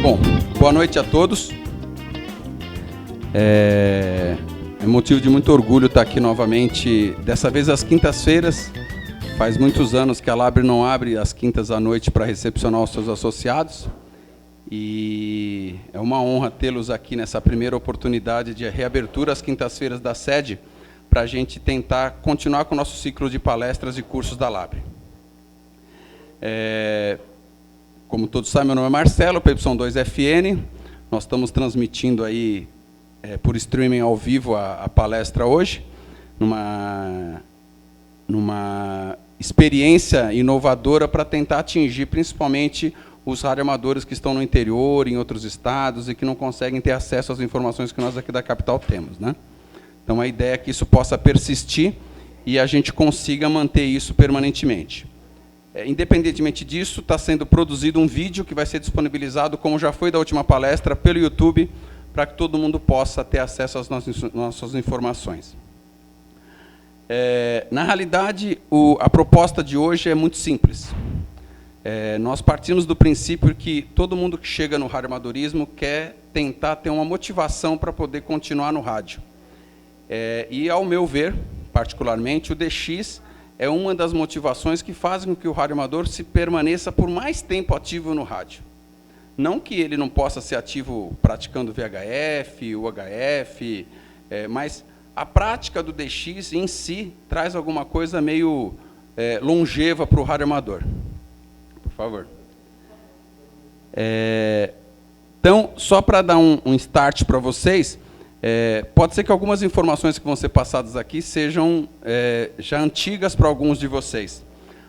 Bom, boa noite a todos. É motivo de muito orgulho estar aqui novamente, dessa vez às quintas-feiras. Faz muitos anos que a Labre não abre às quintas à noite para recepcionar os seus associados. E é uma honra tê-los aqui nessa primeira oportunidade de reabertura às quintas-feiras da sede, para a gente tentar continuar com o nosso ciclo de palestras e cursos da Labre. Como todos sabem, meu nome é Marcelo, PY2FN. Nós estamos transmitindo aí por streaming ao vivo a palestra hoje, numa experiência inovadora para tentar atingir principalmente os radioamadores que estão no interior, em outros estados, e que não conseguem ter acesso às informações que nós aqui da capital temos, né? Então, a ideia é que isso possa persistir e a gente consiga manter isso permanentemente. Independentemente disso, está sendo produzido um vídeo que vai ser disponibilizado, como já foi da última palestra, pelo YouTube, para que todo mundo possa ter acesso às nossas informações. Na realidade, a proposta de hoje é muito simples. Nós partimos do princípio que todo mundo que chega no radioamadorismo quer tentar ter uma motivação para poder continuar no rádio. E, ao meu ver, particularmente, o DX é uma das motivações que fazem com que o radioamador se permaneça por mais tempo ativo no rádio. Não que ele não possa ser ativo praticando VHF, UHF, mas a prática do DX em si traz alguma coisa meio longeva para o radioamador. Por favor. Então, só para dar um start para vocês, pode ser que algumas informações que vão ser passadas aqui sejam já antigas para alguns de vocês,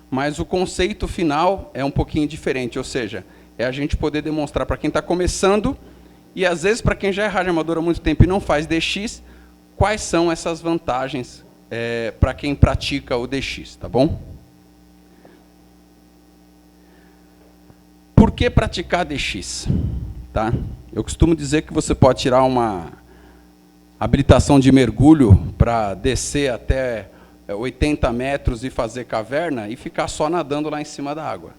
mas o conceito final é um pouquinho diferente, ou seja, é a gente poder demonstrar para quem está começando, e às vezes para quem já é radioamador há muito tempo e não faz DX, quais são essas vantagens para quem pratica o DX, tá bom? Por que praticar DX? Tá? Eu costumo dizer que você pode tirar uma habilitação de mergulho para descer até 80 metros e fazer caverna e ficar só nadando lá em cima da água.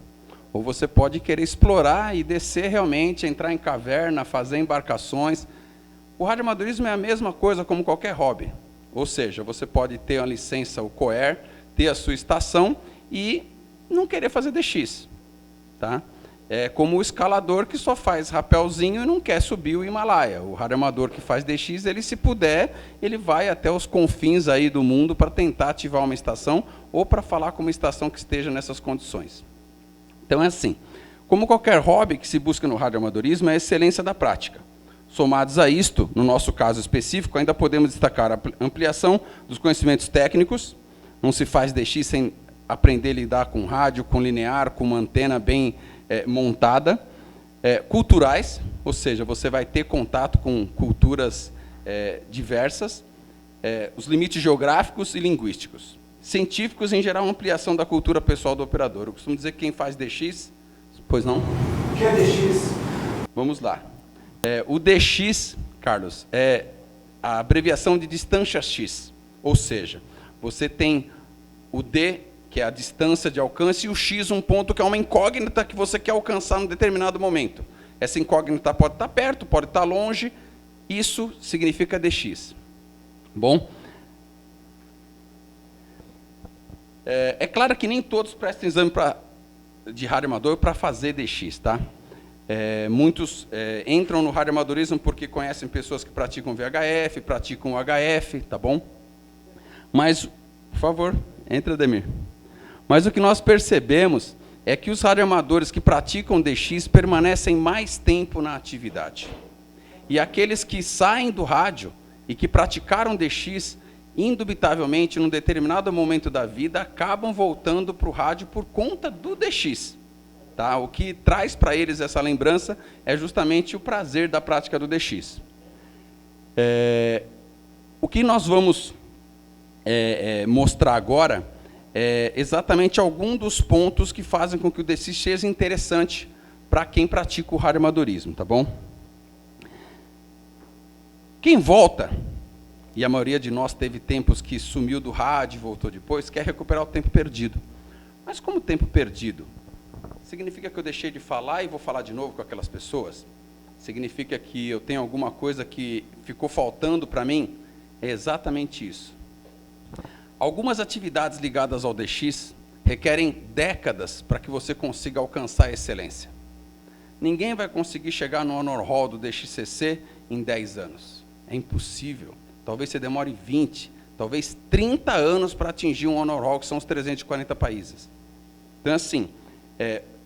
Ou você pode querer explorar e descer realmente, entrar em caverna, fazer embarcações. O radioamadorismo é a mesma coisa como qualquer hobby. Ou seja, você pode ter a licença, o COER, ter a sua estação e não querer fazer DX. Tá? É como o escalador que só faz rapelzinho e não quer subir o Himalaia. O radioamador que faz DX, ele, se puder, ele vai até os confins aí do mundo para tentar ativar uma estação ou para falar com uma estação que esteja nessas condições. Então, é assim. Como qualquer hobby que se busca no radioamadorismo, é a excelência da prática. Somados a isto, no nosso caso específico, ainda podemos destacar a ampliação dos conhecimentos técnicos. Não se faz DX sem aprender a lidar com rádio, com linear, com uma antena bem montada. Culturais, ou seja, você vai ter contato com culturas diversas. Os limites geográficos e linguísticos. Científicos, em geral, ampliação da cultura pessoal do operador. Eu costumo dizer que quem faz DX... Pois não? O que é DX? Vamos lá. O DX, Carlos, é a abreviação de distância X. Ou seja, você tem o D, que é a distância de alcance, e o X, um ponto que é uma incógnita que você quer alcançar em determinado momento. Essa incógnita pode estar perto, pode estar longe. Isso significa DX. Bom? É claro que nem todos prestam exame de radioamador para fazer DX, tá? Muitos entram no radioamadorismo porque conhecem pessoas que praticam VHF, praticam UHF, tá bom? Mas, por favor, entra, Ademir. Mas o que nós percebemos é que os radioamadores que praticam DX permanecem mais tempo na atividade. E aqueles que saem do rádio e que praticaram DX, indubitavelmente, num determinado momento da vida, acabam voltando para o rádio por conta do DX. Tá? O que traz para eles essa lembrança é justamente o prazer da prática do DX. O que nós vamos mostrar agora é exatamente algum dos pontos que fazem com que o DX seja interessante para quem pratica o radioamadorismo, tá bom? Quem volta, e a maioria de nós teve tempos que sumiu do rádio e voltou depois, quer recuperar o tempo perdido. Mas como tempo perdido? significa que eu deixei de falar e vou falar de novo com aquelas pessoas? Significa que eu tenho alguma coisa que ficou faltando para mim? É exatamente isso. Algumas atividades ligadas ao DX requerem décadas para que você consiga alcançar a excelência. Ninguém vai conseguir chegar no Honor Hall do DXCC em 10 anos. É impossível. Talvez você demore 20, talvez 30 anos para atingir um Honor Hall, que são os 340 países. Então, assim,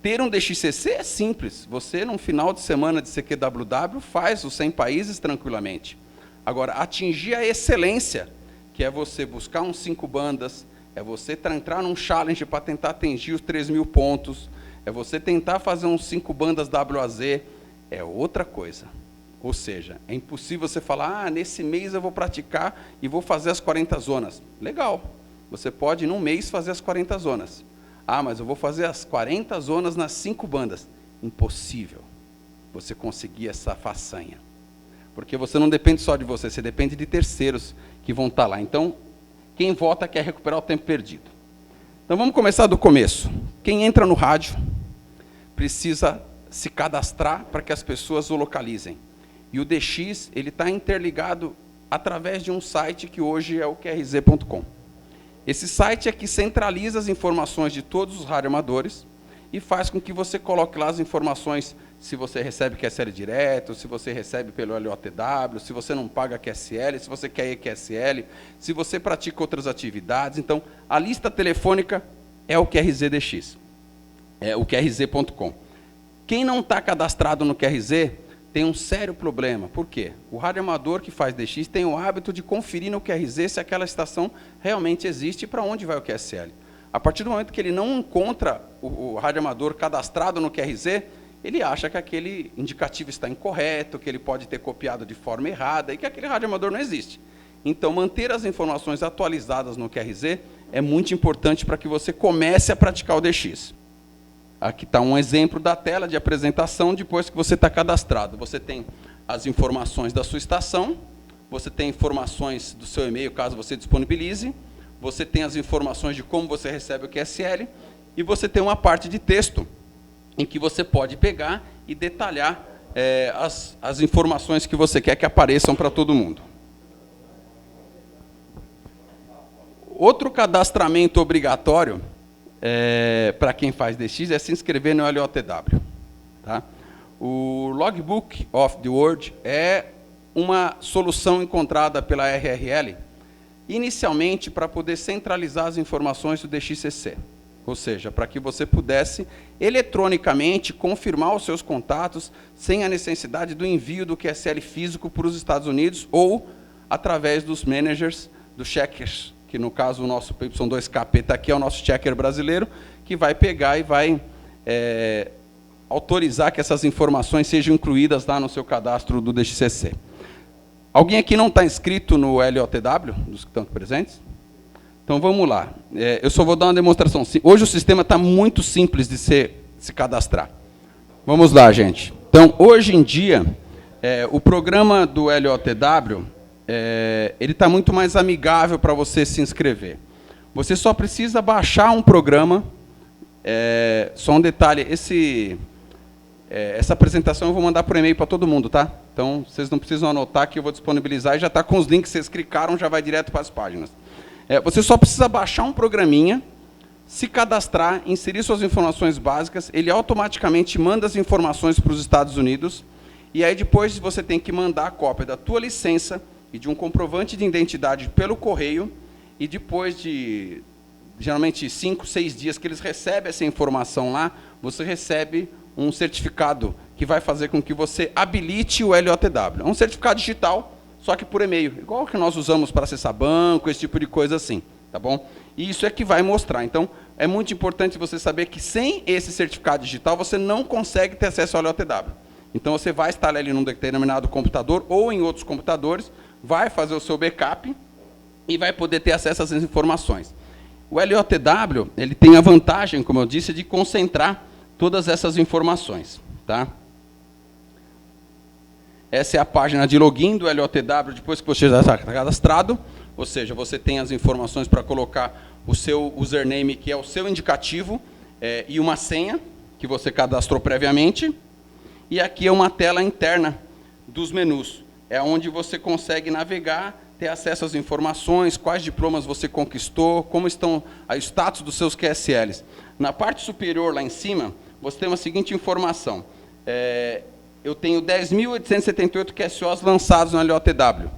ter um DXCC é simples. Você, num final de semana de CQWW, faz os 100 países tranquilamente. Agora, atingir a excelência, que é você buscar uns 5 bandas, é você entrar num challenge para tentar atingir os 3.000 pontos, é você tentar fazer uns 5 bandas WAZ, é outra coisa. Ou seja, é impossível você falar, nesse mês eu vou praticar e vou fazer as 40 zonas. Legal, você pode, num mês, fazer as 40 zonas. Mas eu vou fazer as 40 zonas nas 5 bandas. Impossível você conseguir essa façanha. Porque você não depende só de você, você depende de terceiros que vão estar lá. Então, quem vota quer recuperar o tempo perdido. Então, vamos começar do começo. Quem entra no rádio precisa se cadastrar para que as pessoas o localizem. E o DX está interligado através de um site que hoje é o QRZ.com. Esse site é que centraliza as informações de todos os radioamadores e faz com que você coloque lá as informações, se você recebe QSL direto, se você recebe pelo LOTW, se você não paga QSL, se você quer EQSL, se você pratica outras atividades. Então, a lista telefônica é o QRZ-DX, é o QRZ.com. Quem não está cadastrado no QRZ tem um sério problema. Por quê? O radioamador que faz DX tem o hábito de conferir no QRZ se aquela estação realmente existe e para onde vai o QSL. A partir do momento que ele não encontra o radioamador cadastrado no QRZ, ele acha que aquele indicativo está incorreto, que ele pode ter copiado de forma errada e que aquele radioamador não existe. Então, manter as informações atualizadas no QRZ é muito importante para que você comece a praticar o DX. Aqui está um exemplo da tela de apresentação depois que você está cadastrado. Você tem as informações da sua estação, você tem informações do seu e-mail, caso você disponibilize, você tem as informações de como você recebe o QSL, e você tem uma parte de texto, em que você pode pegar e detalhar as informações que você quer que apareçam para todo mundo. Outro cadastramento obrigatório para quem faz DX é se inscrever no LOTW. Tá? O Logbook of the World é uma solução encontrada pela RRL, inicialmente para poder centralizar as informações do DXCC. Ou seja, para que você pudesse, eletronicamente, confirmar os seus contatos sem a necessidade do envio do QSL físico para os Estados Unidos ou através dos managers, dos checkers, que no caso o nosso PY2KP está aqui, é o nosso checker brasileiro, que vai pegar e vai autorizar que essas informações sejam incluídas lá no seu cadastro do DXCC. Alguém aqui não está inscrito no LOTW, dos que estão presentes? Então, vamos lá. Eu só vou dar uma demonstração. Hoje o sistema está muito simples de se cadastrar. Vamos lá, gente. Então, hoje em dia, o programa do LOTW, ele está muito mais amigável para você se inscrever. Você só precisa baixar um programa. Só um detalhe, essa apresentação eu vou mandar por e-mail para todo mundo, tá? Então, vocês não precisam anotar que eu vou disponibilizar e já está com os links, vocês clicaram, já vai direto para as páginas. Você só precisa baixar um programinha, se cadastrar, inserir suas informações básicas, ele automaticamente manda as informações para os Estados Unidos, e aí depois você tem que mandar a cópia da tua licença e de um comprovante de identidade pelo correio, e depois de, geralmente, 5, 6 dias que eles recebem essa informação lá, você recebe um certificado que vai fazer com que você habilite o LOTW. É um certificado digital, só que por e-mail, igual que nós usamos para acessar banco, esse tipo de coisa assim, tá bom? E isso é que vai mostrar. Então, é muito importante você saber que sem esse certificado digital, você não consegue ter acesso ao LOTW. Então, você vai instalar ele num determinado computador ou em outros computadores, vai fazer o seu backup e vai poder ter acesso às informações. O LOTW, ele tem a vantagem, como eu disse, de concentrar todas essas informações, tá? Essa é a página de login do LOTW, depois que você já está cadastrado, ou seja, você tem as informações para colocar o seu username, que é o seu indicativo, e uma senha, que você cadastrou previamente. E aqui é uma tela interna dos menus. É onde você consegue navegar, ter acesso às informações, quais diplomas você conquistou, como estão o status dos seus QSLs. Na parte superior, lá em cima, você tem a seguinte informação. Eu tenho 10.878 QSOs lançados no LOTW.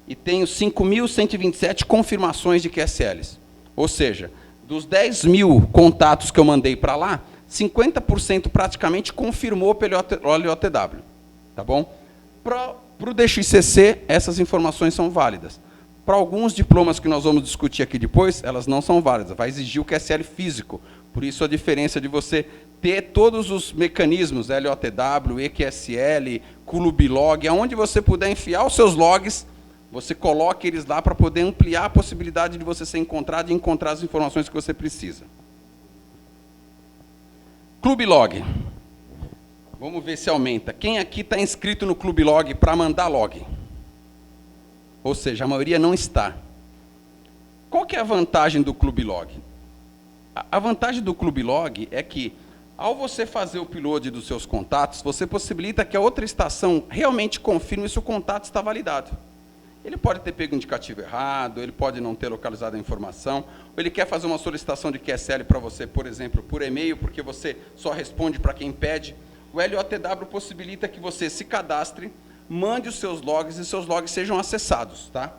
E tenho 5.127 confirmações de QSLs. Ou seja, dos 10.000 contatos que eu mandei para lá, 50% praticamente confirmou pelo LOTW. Tá bom? Para o DXCC, essas informações são válidas. Para alguns diplomas que nós vamos discutir aqui depois, elas não são válidas. Vai exigir o QSL físico. Por isso a diferença de você ter todos os mecanismos, LOTW, EQSL, Culubilog, aonde você puder enfiar os seus logs, você coloca eles lá para poder ampliar a possibilidade de você ser encontrado e encontrar as informações que você precisa. Clublog. Vamos ver se aumenta. Quem aqui está inscrito no Clublog para mandar log? Ou seja, a maioria não está. Qual que é a vantagem do Clublog? A vantagem do Clublog é que, ao você fazer o upload dos seus contatos, você possibilita que a outra estação realmente confirme se o contato está validado. Ele pode ter pego o indicativo errado, ele pode não ter localizado a informação, ou ele quer fazer uma solicitação de QSL para você, por exemplo, por e-mail, porque você só responde para quem pede. O LOTW possibilita que você se cadastre, mande os seus logs e seus logs sejam acessados. Tá?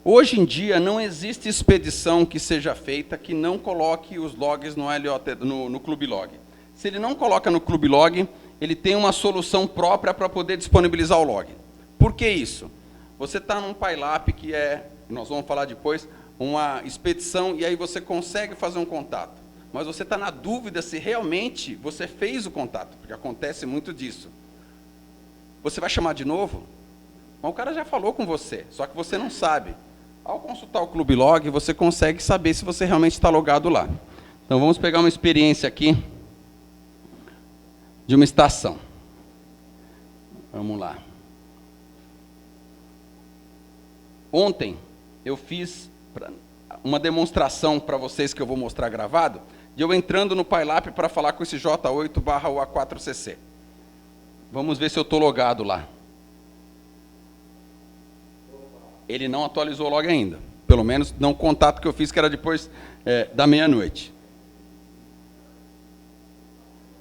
Hoje em dia, não existe expedição que seja feita que não coloque os logs no Clublog. Se ele não coloca no Clublog, ele tem uma solução própria para poder disponibilizar o log. Por que isso? Você está num PyLab, que é, nós vamos falar depois, uma expedição, e aí você consegue fazer um contato. Mas você está na dúvida se realmente você fez o contato, porque acontece muito disso. Você vai chamar de novo? Mas o cara já falou com você, só que você não sabe. Ao consultar o Clublog, você consegue saber se você realmente está logado lá. Então, vamos pegar uma experiência aqui de uma estação. Vamos lá. Ontem, eu fiz uma demonstração para vocês que eu vou mostrar gravado, de eu entrando no PyLab para falar com esse J8/UA4CC. Vamos ver se eu estou logado lá. Ele não atualizou o log ainda. Pelo menos não o contato que eu fiz, que era depois da meia-noite.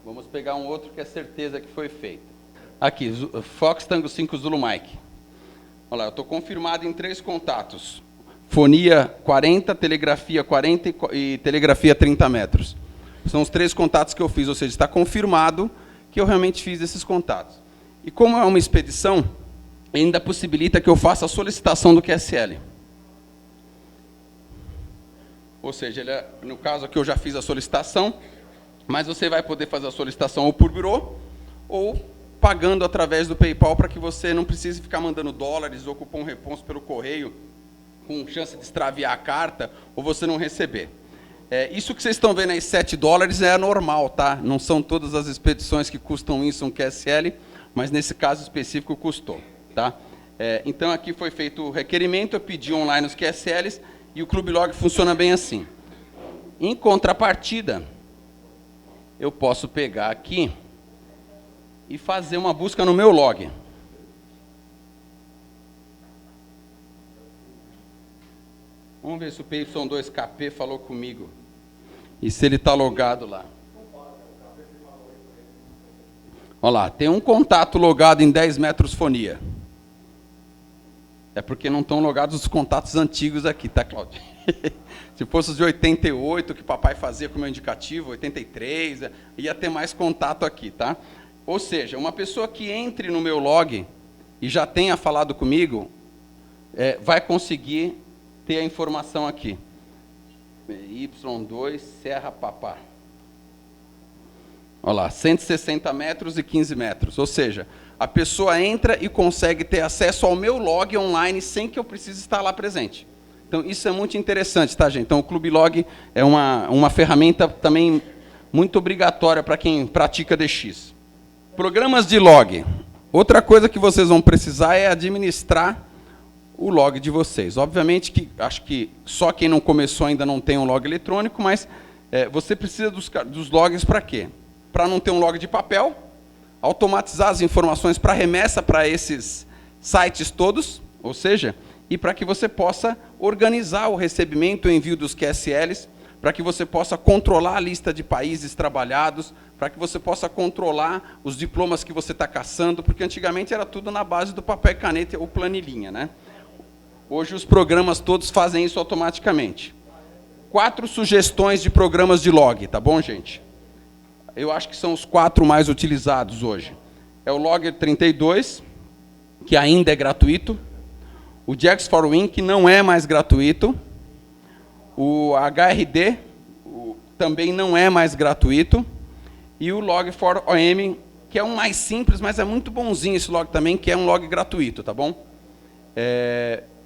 Vamos pegar um outro que é certeza que foi feito. Aqui, Fox Tango 5 Zulu Mike. Olha lá, eu estou confirmado em 3 contatos. Fonia 40, telegrafia 40 e telegrafia 30 metros. São os 3 contatos que eu fiz, ou seja, está confirmado que eu realmente fiz esses contatos. E como é uma expedição, ainda possibilita que eu faça a solicitação do QSL. Ou seja, no caso aqui eu já fiz a solicitação, mas você vai poder fazer a solicitação ou por birô, ou pagando através do PayPal, para que você não precise ficar mandando dólares ou cupom response pelo correio, com chance de extraviar a carta, ou você não receber. Isso que vocês estão vendo aí, $7, é normal, tá? Não são todas as expedições que custam isso, um QSL, mas nesse caso específico custou. Tá? Então, aqui foi feito o requerimento, eu pedi online os QSLs, e o Clublog funciona bem assim. Em contrapartida, eu posso pegar aqui e fazer uma busca no meu log. Vamos ver se o PY2KP falou comigo. E se ele está logado lá. Olha lá, tem um contato logado em 10 metros fonia. É porque não estão logados os contatos antigos aqui, tá, Cláudio? Se fosse os de 88, que papai fazia com o meu indicativo, 83, ia ter mais contato aqui, tá? Ou seja, uma pessoa que entre no meu log e já tenha falado comigo, vai conseguir ter a informação aqui. Y2, Serra Papá. Olha lá, 160 metros e 15 metros. Ou seja, a pessoa entra e consegue ter acesso ao meu log online sem que eu precise estar lá presente. Então, isso é muito interessante, tá, gente? Então, o Clublog é uma ferramenta também muito obrigatória para quem pratica DX. Programas de log. Outra coisa que vocês vão precisar é administrar o log de vocês. Obviamente que acho que só quem não começou ainda não tem um log eletrônico, mas você precisa dos logs para quê? Para não ter um log de papel, automatizar as informações para remessa para esses sites todos, ou seja, e para que você possa organizar o recebimento e envio dos QSLs, para que você possa controlar a lista de países trabalhados, para que você possa controlar os diplomas que você está caçando, porque antigamente era tudo na base do papel e caneta ou planilhinha, né? Hoje os programas todos fazem isso automaticamente. 4 sugestões de programas de log, tá bom, gente? Eu acho que são os 4 mais utilizados hoje. É o Logger 32, que ainda é gratuito. O Jax4Win, que não é mais gratuito. O HRD, também não é mais gratuito. E o Log4OM, que é um mais simples, mas é muito bonzinho esse log também, que é um log gratuito, tá bom?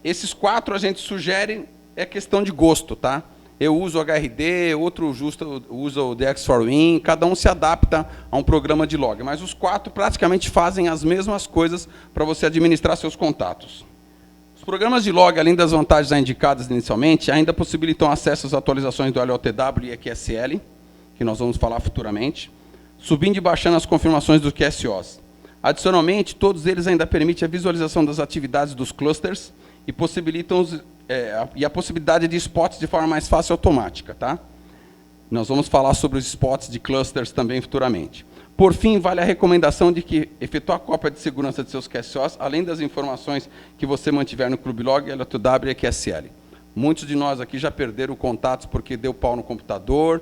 Esses 4 a gente sugere, é questão de gosto, tá? Eu uso o HRD, outro usa o Jax4Win, cada um se adapta a um programa de log, mas os 4 praticamente fazem as mesmas coisas para você administrar seus contatos. Os programas de log, além das vantagens indicadas inicialmente, ainda possibilitam acesso às atualizações do LOTW e EQSL, que nós vamos falar futuramente, subindo e baixando as confirmações dos QSOs. Adicionalmente, todos eles ainda permitem a visualização das atividades dos clusters e possibilitam a possibilidade de spots de forma mais fácil e automática. Tá? Nós vamos falar sobre os spots de clusters também futuramente. Por fim, vale a recomendação de que efetuar a cópia de segurança de seus QSOs, além das informações que você mantiver no Clube Log, LOTW e EQSL. Muitos de nós aqui já perderam contatos porque deu pau no computador.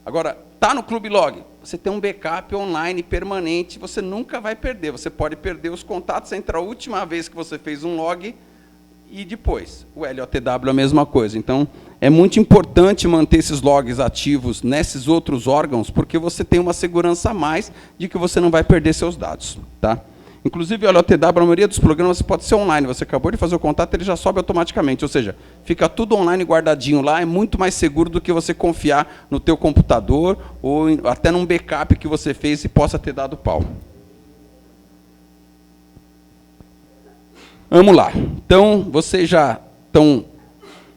Agora, está no Clube Log, você tem um backup online permanente, você nunca vai perder. Você pode perder os contatos entre a última vez que você fez um log e depois. O LOTW é a mesma coisa. Então, é muito importante manter esses logs ativos nesses outros órgãos, porque você tem uma segurança a mais de que você não vai perder seus dados. Tá? Inclusive, o LOTW, a maioria dos programas pode ser online. Você acabou de fazer o contato, ele já sobe automaticamente. Ou seja, fica tudo online guardadinho lá, é muito mais seguro do que você confiar no teu computador ou até num backup que você fez e possa ter dado pau. Vamos lá. Então, vocês já estão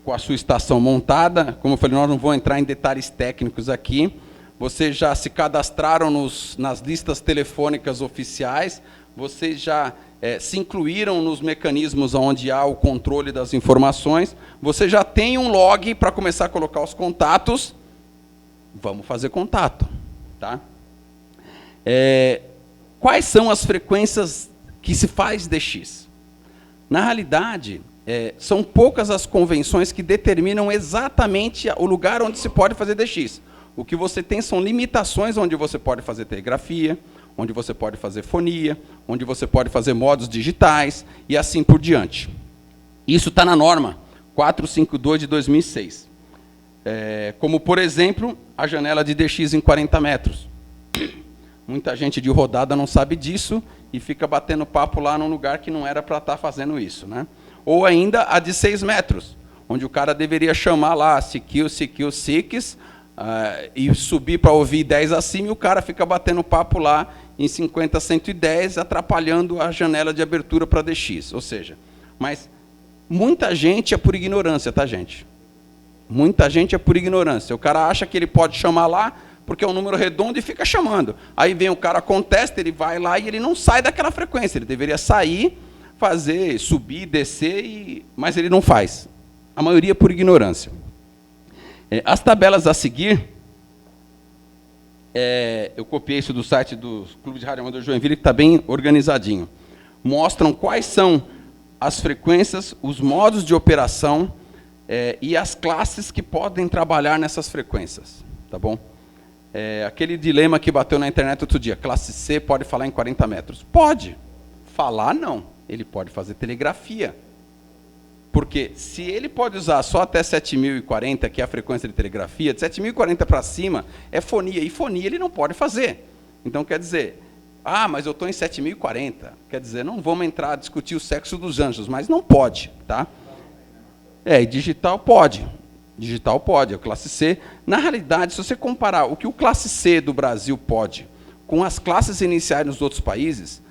com a sua estação montada. Como eu falei, nós não vamos entrar em detalhes técnicos aqui. Vocês já se cadastraram nas listas telefônicas oficiais. Vocês já se incluíram nos mecanismos onde há o controle das informações. Você já tem um log para começar a colocar os contatos. Vamos fazer contato. Tá? Quais são as frequências que se faz DX? Na realidade, são poucas as convenções que determinam exatamente o lugar onde se pode fazer DX. O que você tem são limitações onde você pode fazer telegrafia, onde você pode fazer fonia, onde você pode fazer modos digitais e assim por diante. Isso está na norma 452 de 2006. Como, por exemplo, a janela de DX em 40 metros. Muita gente de rodada não sabe disso e fica batendo papo lá num lugar que não era para estar fazendo isso. Né? Ou ainda a de 6 metros, onde o cara deveria chamar lá CQ, CQ, SIX, e subir para ouvir 10 acima, e o cara fica batendo papo lá em 50, 110, atrapalhando a janela de abertura para DX. Ou seja, mas muita gente é por ignorância, tá, gente? Muita gente é por ignorância. O cara acha que ele pode chamar lá, porque é um número redondo e fica chamando. Aí vem o cara, contesta, ele vai lá e ele não sai daquela frequência. Ele deveria sair, fazer, subir, descer, mas ele não faz. A maioria por ignorância. As tabelas a seguir, eu copiei isso do site do Clube de Rádio Amador Joinville, que está bem organizadinho. Mostram quais são as frequências, os modos de operação e as classes que podem trabalhar nessas frequências. Tá bom? Aquele dilema que bateu na internet outro dia, classe C pode falar em 40 metros. Pode. Falar, não. Ele pode fazer telegrafia. Porque se ele pode usar só até 7.040, que é a frequência de telegrafia, de 7.040 para cima é fonia, e fonia ele não pode fazer. Então, quer dizer, mas eu estou em 7.040. Quer dizer, não vamos entrar a discutir o sexo dos anjos, mas não pode. Tá? E digital pode. Digital pode, a classe C. Na realidade, se você comparar o que o classe C do Brasil pode com as classes iniciais nos outros países,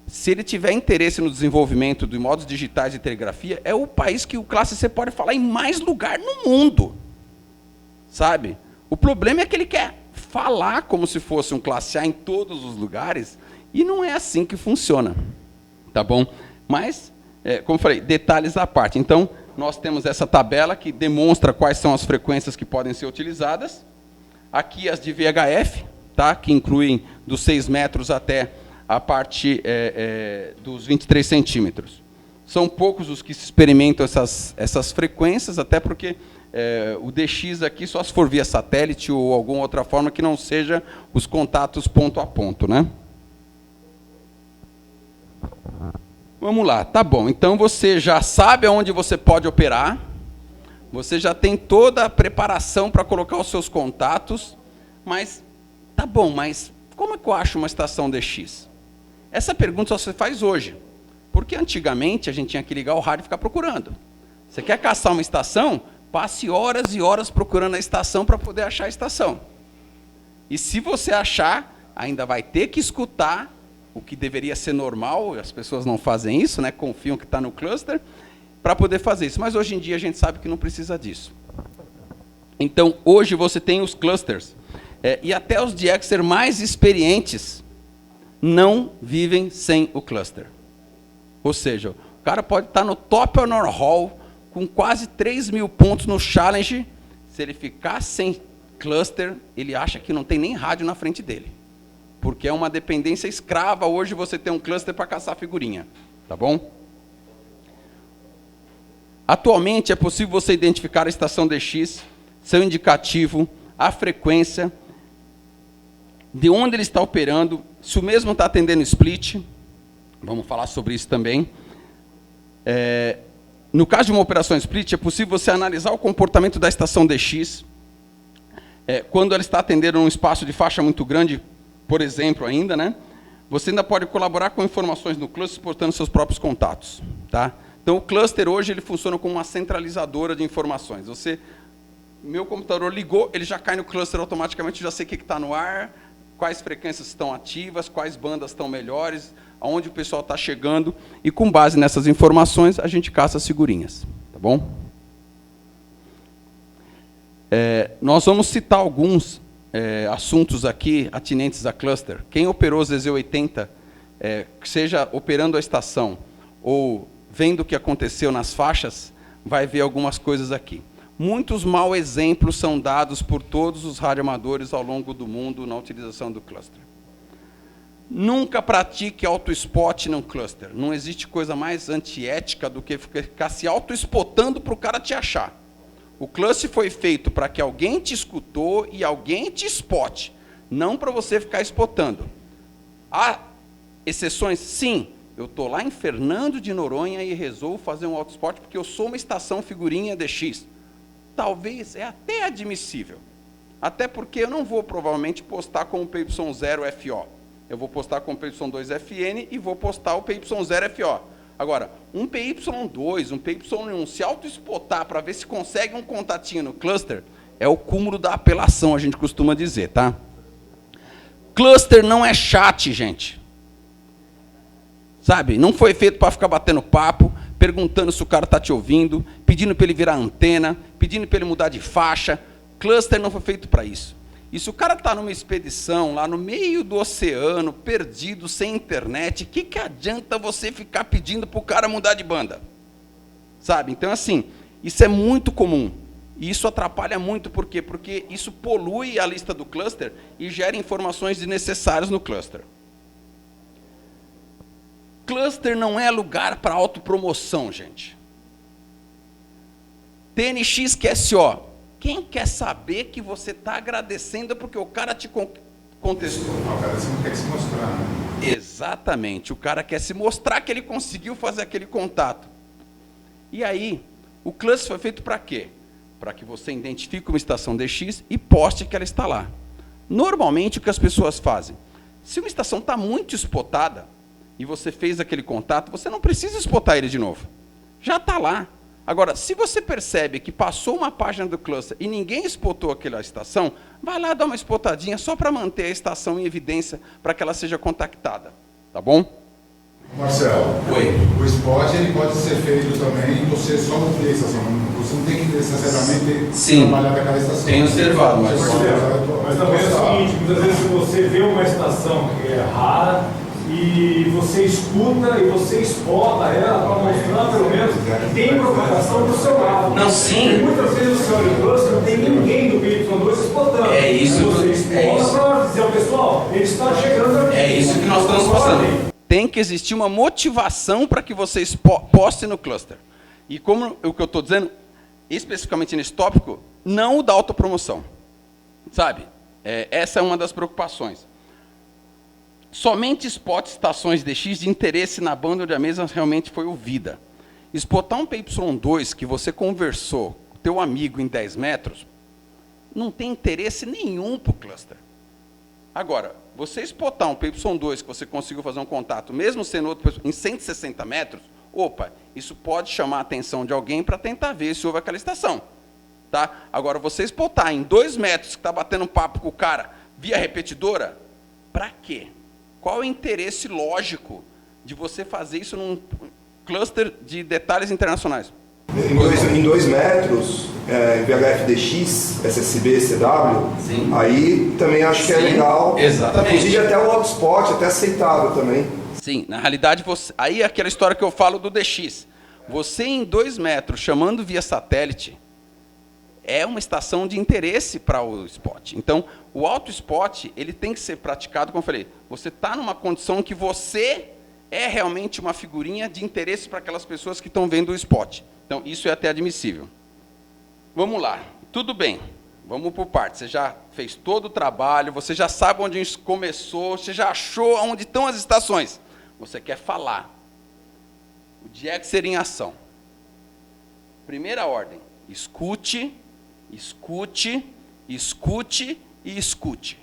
se ele tiver interesse no desenvolvimento de modos digitais de telegrafia, é o país que o Classe C pode falar em mais lugar no mundo. Sabe? O problema é que ele quer falar como se fosse um Classe A em todos os lugares, e não é assim que funciona. Tá bom? Mas, como eu falei, detalhes à parte. Então, nós temos essa tabela que demonstra quais são as frequências que podem ser utilizadas. Aqui as de VHF, tá? Que incluem dos 6 metros até a parte dos 23 centímetros. São poucos os que se experimentam essas frequências, até porque o DX aqui só se for via satélite ou alguma outra forma que não seja os contatos ponto a ponto, né? Vamos lá, tá bom. Então você já sabe aonde você pode operar, você já tem toda a preparação para colocar os seus contatos, mas tá bom, mas como é que eu acho uma estação DX? Essa pergunta só se faz hoje, porque antigamente a gente tinha que ligar o rádio e ficar procurando. Você quer caçar uma estação? Passe horas e horas procurando a estação para poder achar a estação. E se você achar, ainda vai ter que escutar, o que deveria ser normal, as pessoas não fazem isso, né? Confiam que está no cluster, para poder fazer isso. Mas hoje em dia a gente sabe que não precisa disso. Então, hoje você tem os clusters, e até os DXer mais experientes não vivem sem o cluster. Ou seja, o cara pode estar no Top Honor Hall, com quase 3.000 pontos no Challenge, se ele ficar sem cluster, ele acha que não tem nem rádio na frente dele. Porque é uma dependência escrava, hoje você tem um cluster para caçar figurinha. Tá bom? Atualmente é possível você identificar a estação DX, seu indicativo, a frequência, de onde ele está operando, se o mesmo está atendendo split, vamos falar sobre isso também. No caso de uma operação split, é possível você analisar o comportamento da estação DX, quando ela está atendendo um espaço de faixa muito grande, por exemplo, ainda, né? Você ainda pode colaborar com informações no cluster, exportando seus próprios contatos. Tá? Então, o cluster hoje ele funciona como uma centralizadora de informações. Meu computador ligou, ele já cai no cluster automaticamente, já sei o que está no ar, quais frequências estão ativas, quais bandas estão melhores, aonde o pessoal está chegando, e com base nessas informações, a gente caça as figurinhas. Tá bom? Nós vamos citar alguns assuntos aqui atinentes a cluster. Quem operou ZZ80, seja operando a estação ou vendo o que aconteceu nas faixas, vai ver algumas coisas aqui. Muitos maus exemplos são dados por todos os radioamadores ao longo do mundo na utilização do cluster. Nunca pratique auto-spot no cluster. Não existe coisa mais antiética do que ficar se auto-spotando para o cara te achar. O cluster foi feito para que alguém te escutou e alguém te spote, não para você ficar spotando. Há exceções? Sim. Eu estou lá em Fernando de Noronha e resolvo fazer um auto-spot porque eu sou uma estação figurinha DX. Talvez é até admissível. Até porque eu não vou provavelmente postar com o PY0FO. Eu vou postar com o PY2FN e vou postar o PY0FO. Agora, um PY2, um PY1, se auto-spotar para ver se consegue um contatinho no cluster, é o cúmulo da apelação, a gente costuma dizer, tá? Cluster não é chat, gente. Sabe? Não foi feito para ficar batendo papo, perguntando se o cara está te ouvindo, pedindo para ele virar antena, pedindo para ele mudar de faixa. Cluster não foi feito para isso. E se o cara está numa expedição, lá no meio do oceano, perdido, sem internet, o que adianta você ficar pedindo para o cara mudar de banda? Sabe? Então, assim, isso é muito comum. E isso atrapalha muito, por quê? Porque isso polui a lista do cluster e gera informações desnecessárias no cluster. Cluster não é lugar para autopromoção, gente. TNX QSO. Quem quer saber que você está agradecendo porque o cara te contestou? O cara quer se mostrar, né? Exatamente. O cara quer se mostrar que ele conseguiu fazer aquele contato. E aí, o cluster foi feito para quê? Para que você identifique uma estação DX e poste que ela está lá. Normalmente, o que as pessoas fazem? Se uma estação está muito spotada e você fez aquele contato, você não precisa spotar ele de novo. Já está lá. Agora, se você percebe que passou uma página do cluster e ninguém spotou aquela estação, vai lá dar uma spotadinha só para manter a estação em evidência, para que ela seja contactada. Tá bom? Marcelo, Oi. o spot ele pode ser feito também, você só não ter estação, você não tem que necessariamente trabalhar naquela estação. Tenho observado, mas também é o seguinte, muitas vezes você vê uma estação que é rara e você escuta e você exporta ela para mostrar pelo menos que tem propagação do seu lado. Não, sim. E muitas vezes o seu cluster não tem ninguém do PY2 exportando. É isso. Você exporta para dizer ao pessoal, ele está chegando aqui. É isso que nós estamos passando. Tem que existir uma motivação para que você poste no cluster. E como o que eu estou dizendo, especificamente nesse tópico, não o da autopromoção. Sabe? Essa é uma das preocupações. Somente spot estações DX de interesse na banda onde a mesa realmente foi ouvida. Spotar um PY2 que você conversou com teu amigo em 10 metros, não tem interesse nenhum para o cluster. Agora, você spotar um PY2 que você conseguiu fazer um contato, mesmo sendo outro em 160 metros, opa, isso pode chamar a atenção de alguém para tentar ver se houve aquela estação. Tá? Agora, você spotar em 2 metros que está batendo um papo com o cara via repetidora, para quê? Qual é o interesse lógico de você fazer isso num cluster de detalhes internacionais? Em 2 metros, VHF-DX, SSB, CW, Sim. aí também acho que é legal. Exatamente. Inclusive até o hotspot, até aceitável também. Sim, na realidade, aí é aquela história que eu falo do DX. Você em 2 metros, chamando via satélite, é uma estação de interesse para o spot. Então, o auto-spot, ele tem que ser praticado, como eu falei, você está numa condição que você é realmente uma figurinha de interesse para aquelas pessoas que estão vendo o spot. Então, isso é até admissível. Vamos lá. Tudo bem. Vamos por partes. Você já fez todo o trabalho, você já sabe onde isso começou, você já achou onde estão as estações. Você quer falar. O DX seria em ação. Primeira ordem. Escute, escute, escute e escute.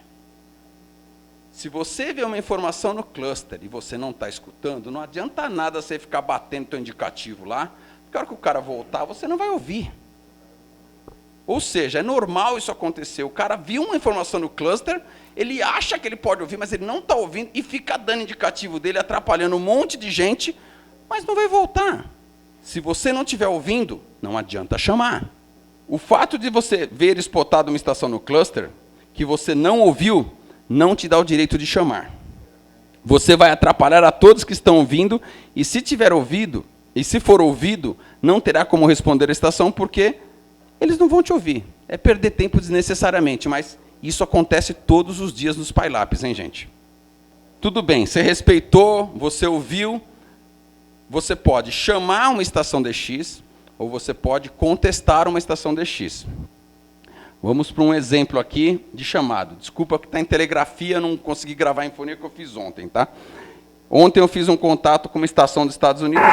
Se você vê uma informação no cluster e você não está escutando, não adianta nada você ficar batendo seu indicativo lá, porque a hora que o cara voltar, você não vai ouvir. Ou seja, é normal isso acontecer. O cara viu uma informação no cluster, ele acha que ele pode ouvir, mas ele não está ouvindo e fica dando indicativo dele, atrapalhando um monte de gente, mas não vai voltar. Se você não estiver ouvindo, não adianta chamar. O fato de você ver spotado uma estação no cluster, que você não ouviu, não te dá o direito de chamar. Você vai atrapalhar a todos que estão ouvindo, e se tiver ouvido, e se for ouvido, não terá como responder a estação, porque eles não vão te ouvir. É perder tempo desnecessariamente, mas isso acontece todos os dias nos PyLabs, hein, gente? Tudo bem, você respeitou, você ouviu, você pode chamar uma estação DX, ou você pode contestar uma estação DX. Vamos para um exemplo aqui de chamado. Desculpa que está em telegrafia, não consegui gravar a infonia que eu fiz ontem, tá? Ontem eu fiz um contato com uma estação dos Estados Unidos.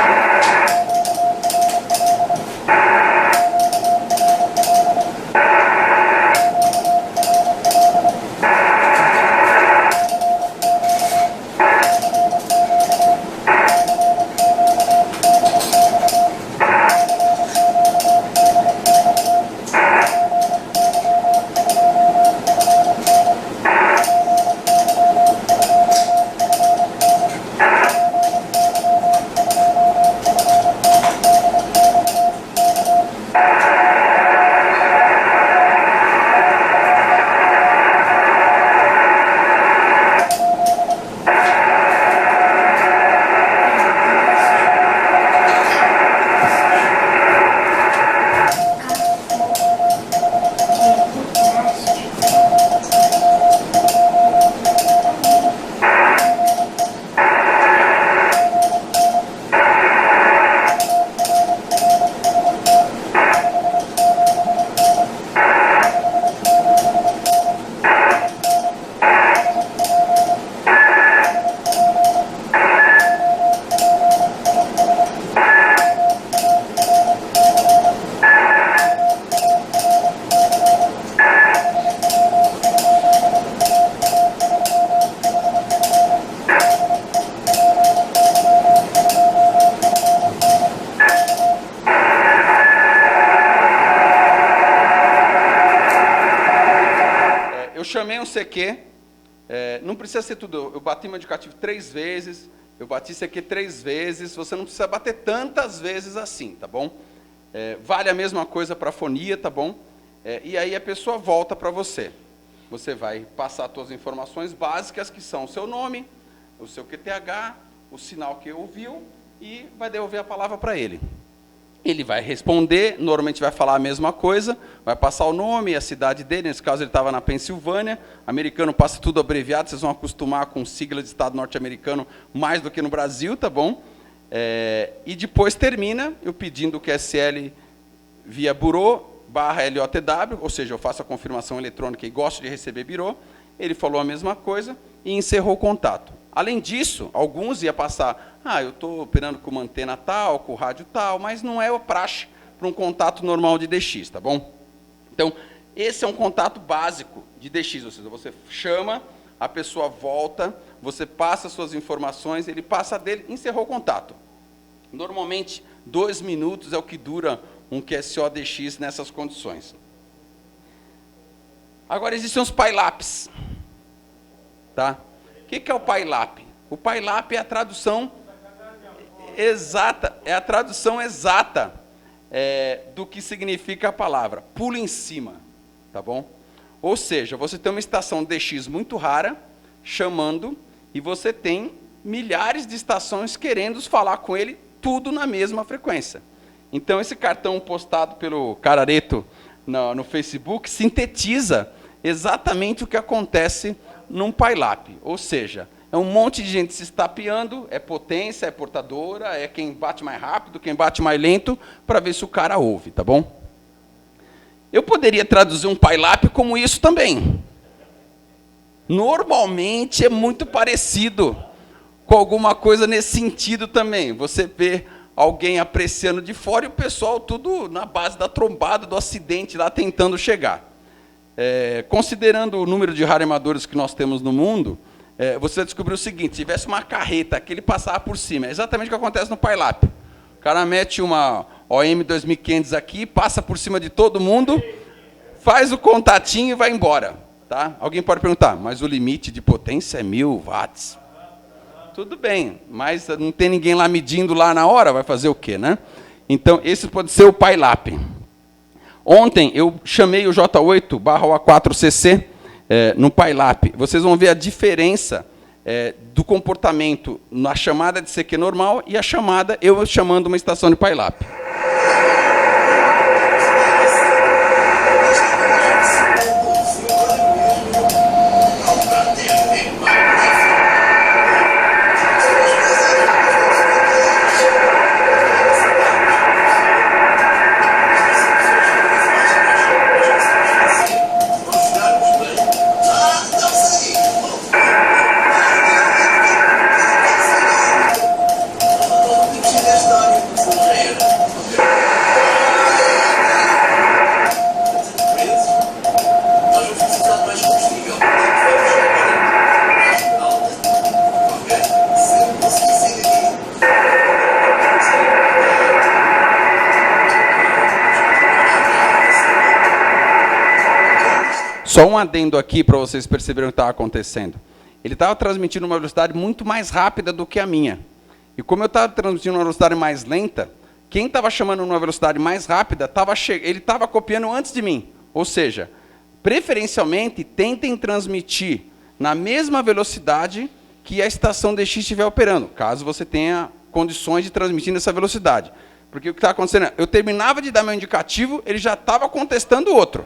Eu chamei um CQ, não precisa ser tudo, eu bati meu indicativo 3 vezes, eu bati isso aqui 3 vezes, você não precisa bater tantas vezes assim, tá bom? Vale a mesma coisa para a fonia, tá bom? E aí a pessoa volta para você. Você vai passar as suas informações básicas, que são o seu nome, o seu QTH, o sinal que ouviu, e vai devolver a palavra para ele. Ele vai responder, normalmente vai falar a mesma coisa, vai passar o nome, a cidade dele, nesse caso ele estava na Pensilvânia, americano passa tudo abreviado, vocês vão acostumar com sigla de estado norte-americano mais do que no Brasil, tá bom? E depois termina eu pedindo o QSL via bureau/LOTW, ou seja, eu faço a confirmação eletrônica e gosto de receber birô, ele falou a mesma coisa e encerrou o contato. Além disso, alguns iam passar, eu estou operando com uma antena tal, com rádio tal, mas não é o praxe para um contato normal de DX, tá bom? Então, esse é um contato básico de DX, ou seja, você chama, a pessoa volta, você passa suas informações, ele passa dele, encerrou o contato. Normalmente, 2 minutos é o que dura um QSO DX nessas condições. Agora, existem os PILAPs. Tá? O que é o PILAP? O PILAP é a tradução exata, do que significa a palavra. Pula em cima, tá bom? Ou seja, você tem uma estação DX muito rara, chamando, e você tem milhares de estações querendo falar com ele, tudo na mesma frequência. Então, esse cartão postado pelo Carareto no Facebook sintetiza exatamente o que acontece num PILAP, ou seja, é um monte de gente se estapeando, é potência, é portadora, é quem bate mais rápido, quem bate mais lento, para ver se o cara ouve, tá bom? Eu poderia traduzir um PILAP como isso também. Normalmente é muito parecido com alguma coisa nesse sentido também. Você vê alguém apreciando de fora e o pessoal tudo na base da trombada, do acidente, lá tentando chegar. Considerando o número de radioamadores que nós temos no mundo, você descobriu o seguinte: se tivesse uma carreta que ele passava por cima, é exatamente o que acontece no PILAP. O cara mete uma OM 2500 aqui, passa por cima de todo mundo, faz o contatinho e vai embora. Tá? Alguém pode perguntar, mas o limite de potência é 1000 watts. Tudo bem, mas não tem ninguém lá medindo lá na hora, vai fazer o quê, né? Então, esse pode ser o PILAP. Ontem eu chamei o J8/OA4CC no PILAP. Vocês vão ver a diferença do comportamento na chamada de CQ normal e a chamada, eu chamando uma estação de PILAP. Só um adendo aqui para vocês perceberem o que estava acontecendo. Ele estava transmitindo uma velocidade muito mais rápida do que a minha. E como eu estava transmitindo uma velocidade mais lenta, quem estava chamando numa velocidade mais rápida, ele estava copiando antes de mim. Ou seja, preferencialmente, tentem transmitir na mesma velocidade que a estação DX estiver operando, caso você tenha condições de transmitir nessa velocidade. Porque o que está acontecendo é, eu terminava de dar meu indicativo, ele já estava contestando o outro.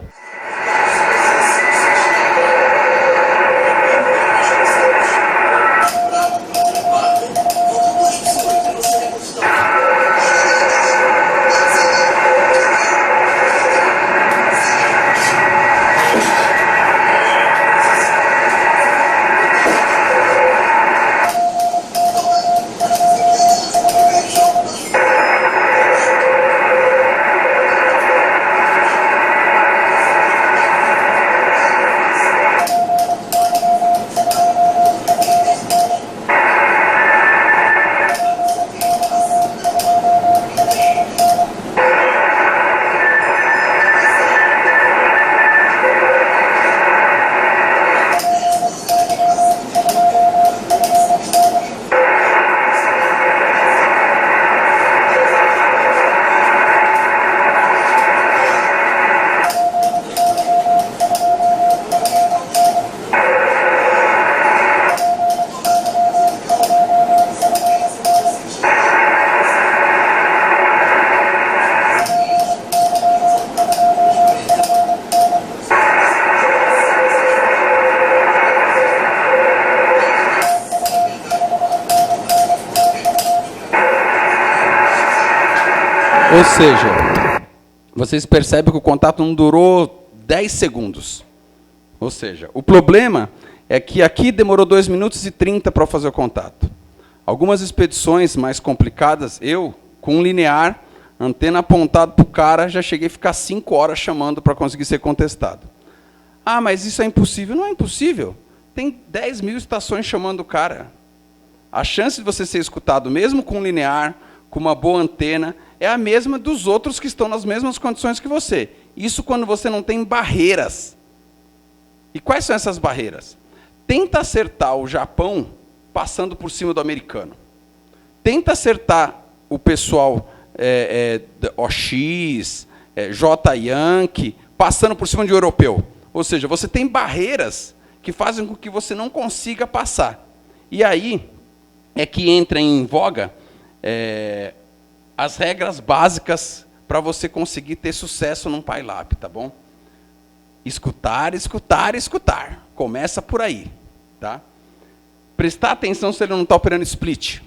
seja, vocês percebem que o contato não durou 10 segundos. Ou seja, o problema é que aqui demorou 2 minutos e 30 para fazer o contato. Algumas expedições mais complicadas, eu, com um linear, antena apontada para o cara, já cheguei a ficar 5 horas chamando para conseguir ser contestado. Ah, mas isso é impossível. Não é impossível. Tem 10 mil estações chamando o cara. A chance de você ser escutado, mesmo com um linear, com uma boa antena, é a mesma dos outros que estão nas mesmas condições que você. Isso quando você não tem barreiras. E quais são essas barreiras? Tenta acertar o Japão passando por cima do americano. Tenta acertar o pessoal OX, J Yankee, passando por cima de um europeu. Ou seja, você tem barreiras que fazem com que você não consiga passar. E aí é que entra em voga as regras básicas para você conseguir ter sucesso num PyLab, tá bom? Escutar, escutar, escutar. Começa por aí, tá? Prestar atenção se ele não está operando split.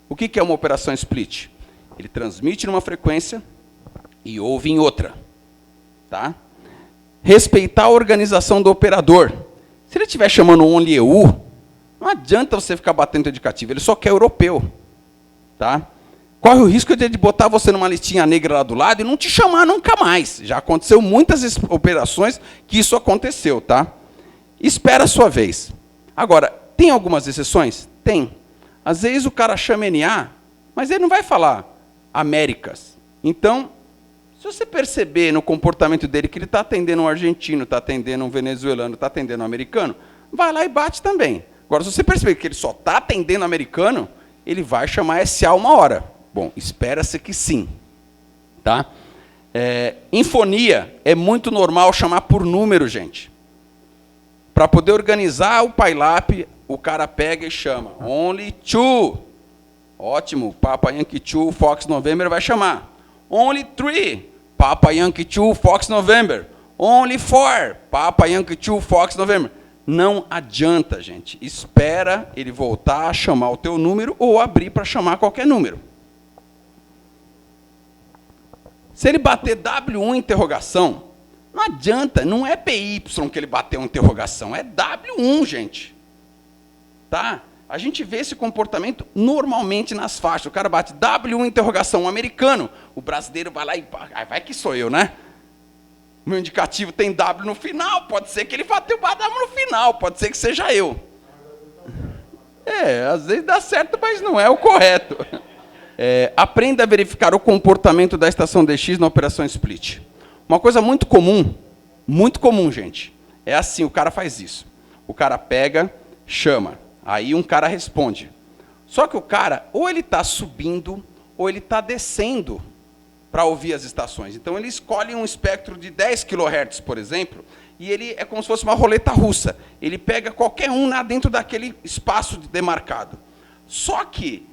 O que é uma operação split? Ele transmite numa frequência e ouve em outra, tá? Respeitar a organização do operador. Se ele estiver chamando only EU, não adianta você ficar batendo o indicativo, ele só quer europeu, tá? Corre o risco de botar você numa listinha negra lá do lado e não te chamar nunca mais. Já aconteceu muitas operações que isso aconteceu, tá? Espera a sua vez. Agora, tem algumas exceções? Tem. Às vezes o cara chama NA, mas ele não vai falar Américas. Então, se você perceber no comportamento dele que ele está atendendo um argentino, está atendendo um venezuelano, está atendendo um americano, vai lá e bate também. Agora, se você perceber que ele só está atendendo americano, ele vai chamar SA uma hora. Bom, espera-se que sim. Tá? Em fonia, é muito normal chamar por número, gente. Para poder organizar o PyLab, o cara pega e chama. Only 2. Ótimo. Papa Yankee 2, Fox November vai chamar. Only 3. Papa Yankee 2, Fox November. Only 4. Papa Yankee 2, Fox November. Não adianta, gente. Espera ele voltar a chamar o teu número ou abrir para chamar qualquer número. Se ele bater W1 interrogação, não adianta, não é PY que ele bateu interrogação, é W1, gente. Tá? A gente vê esse comportamento normalmente nas faixas. O cara bate W1 interrogação, um americano. O brasileiro vai lá e... vai que sou eu, né? O meu indicativo tem W no final, pode ser que ele bateu W no final, pode ser que seja eu. Às vezes dá certo, mas não é o correto. Aprenda a verificar o comportamento da estação DX na operação split. Uma coisa muito comum, gente, é assim, o cara faz isso. O cara pega, chama, aí um cara responde. Só que o cara, ou ele está subindo, ou ele está descendo para ouvir as estações. Então, ele escolhe um espectro de 10 kHz, por exemplo, e ele é como se fosse uma roleta russa. Ele pega qualquer um lá dentro daquele espaço demarcado. Só que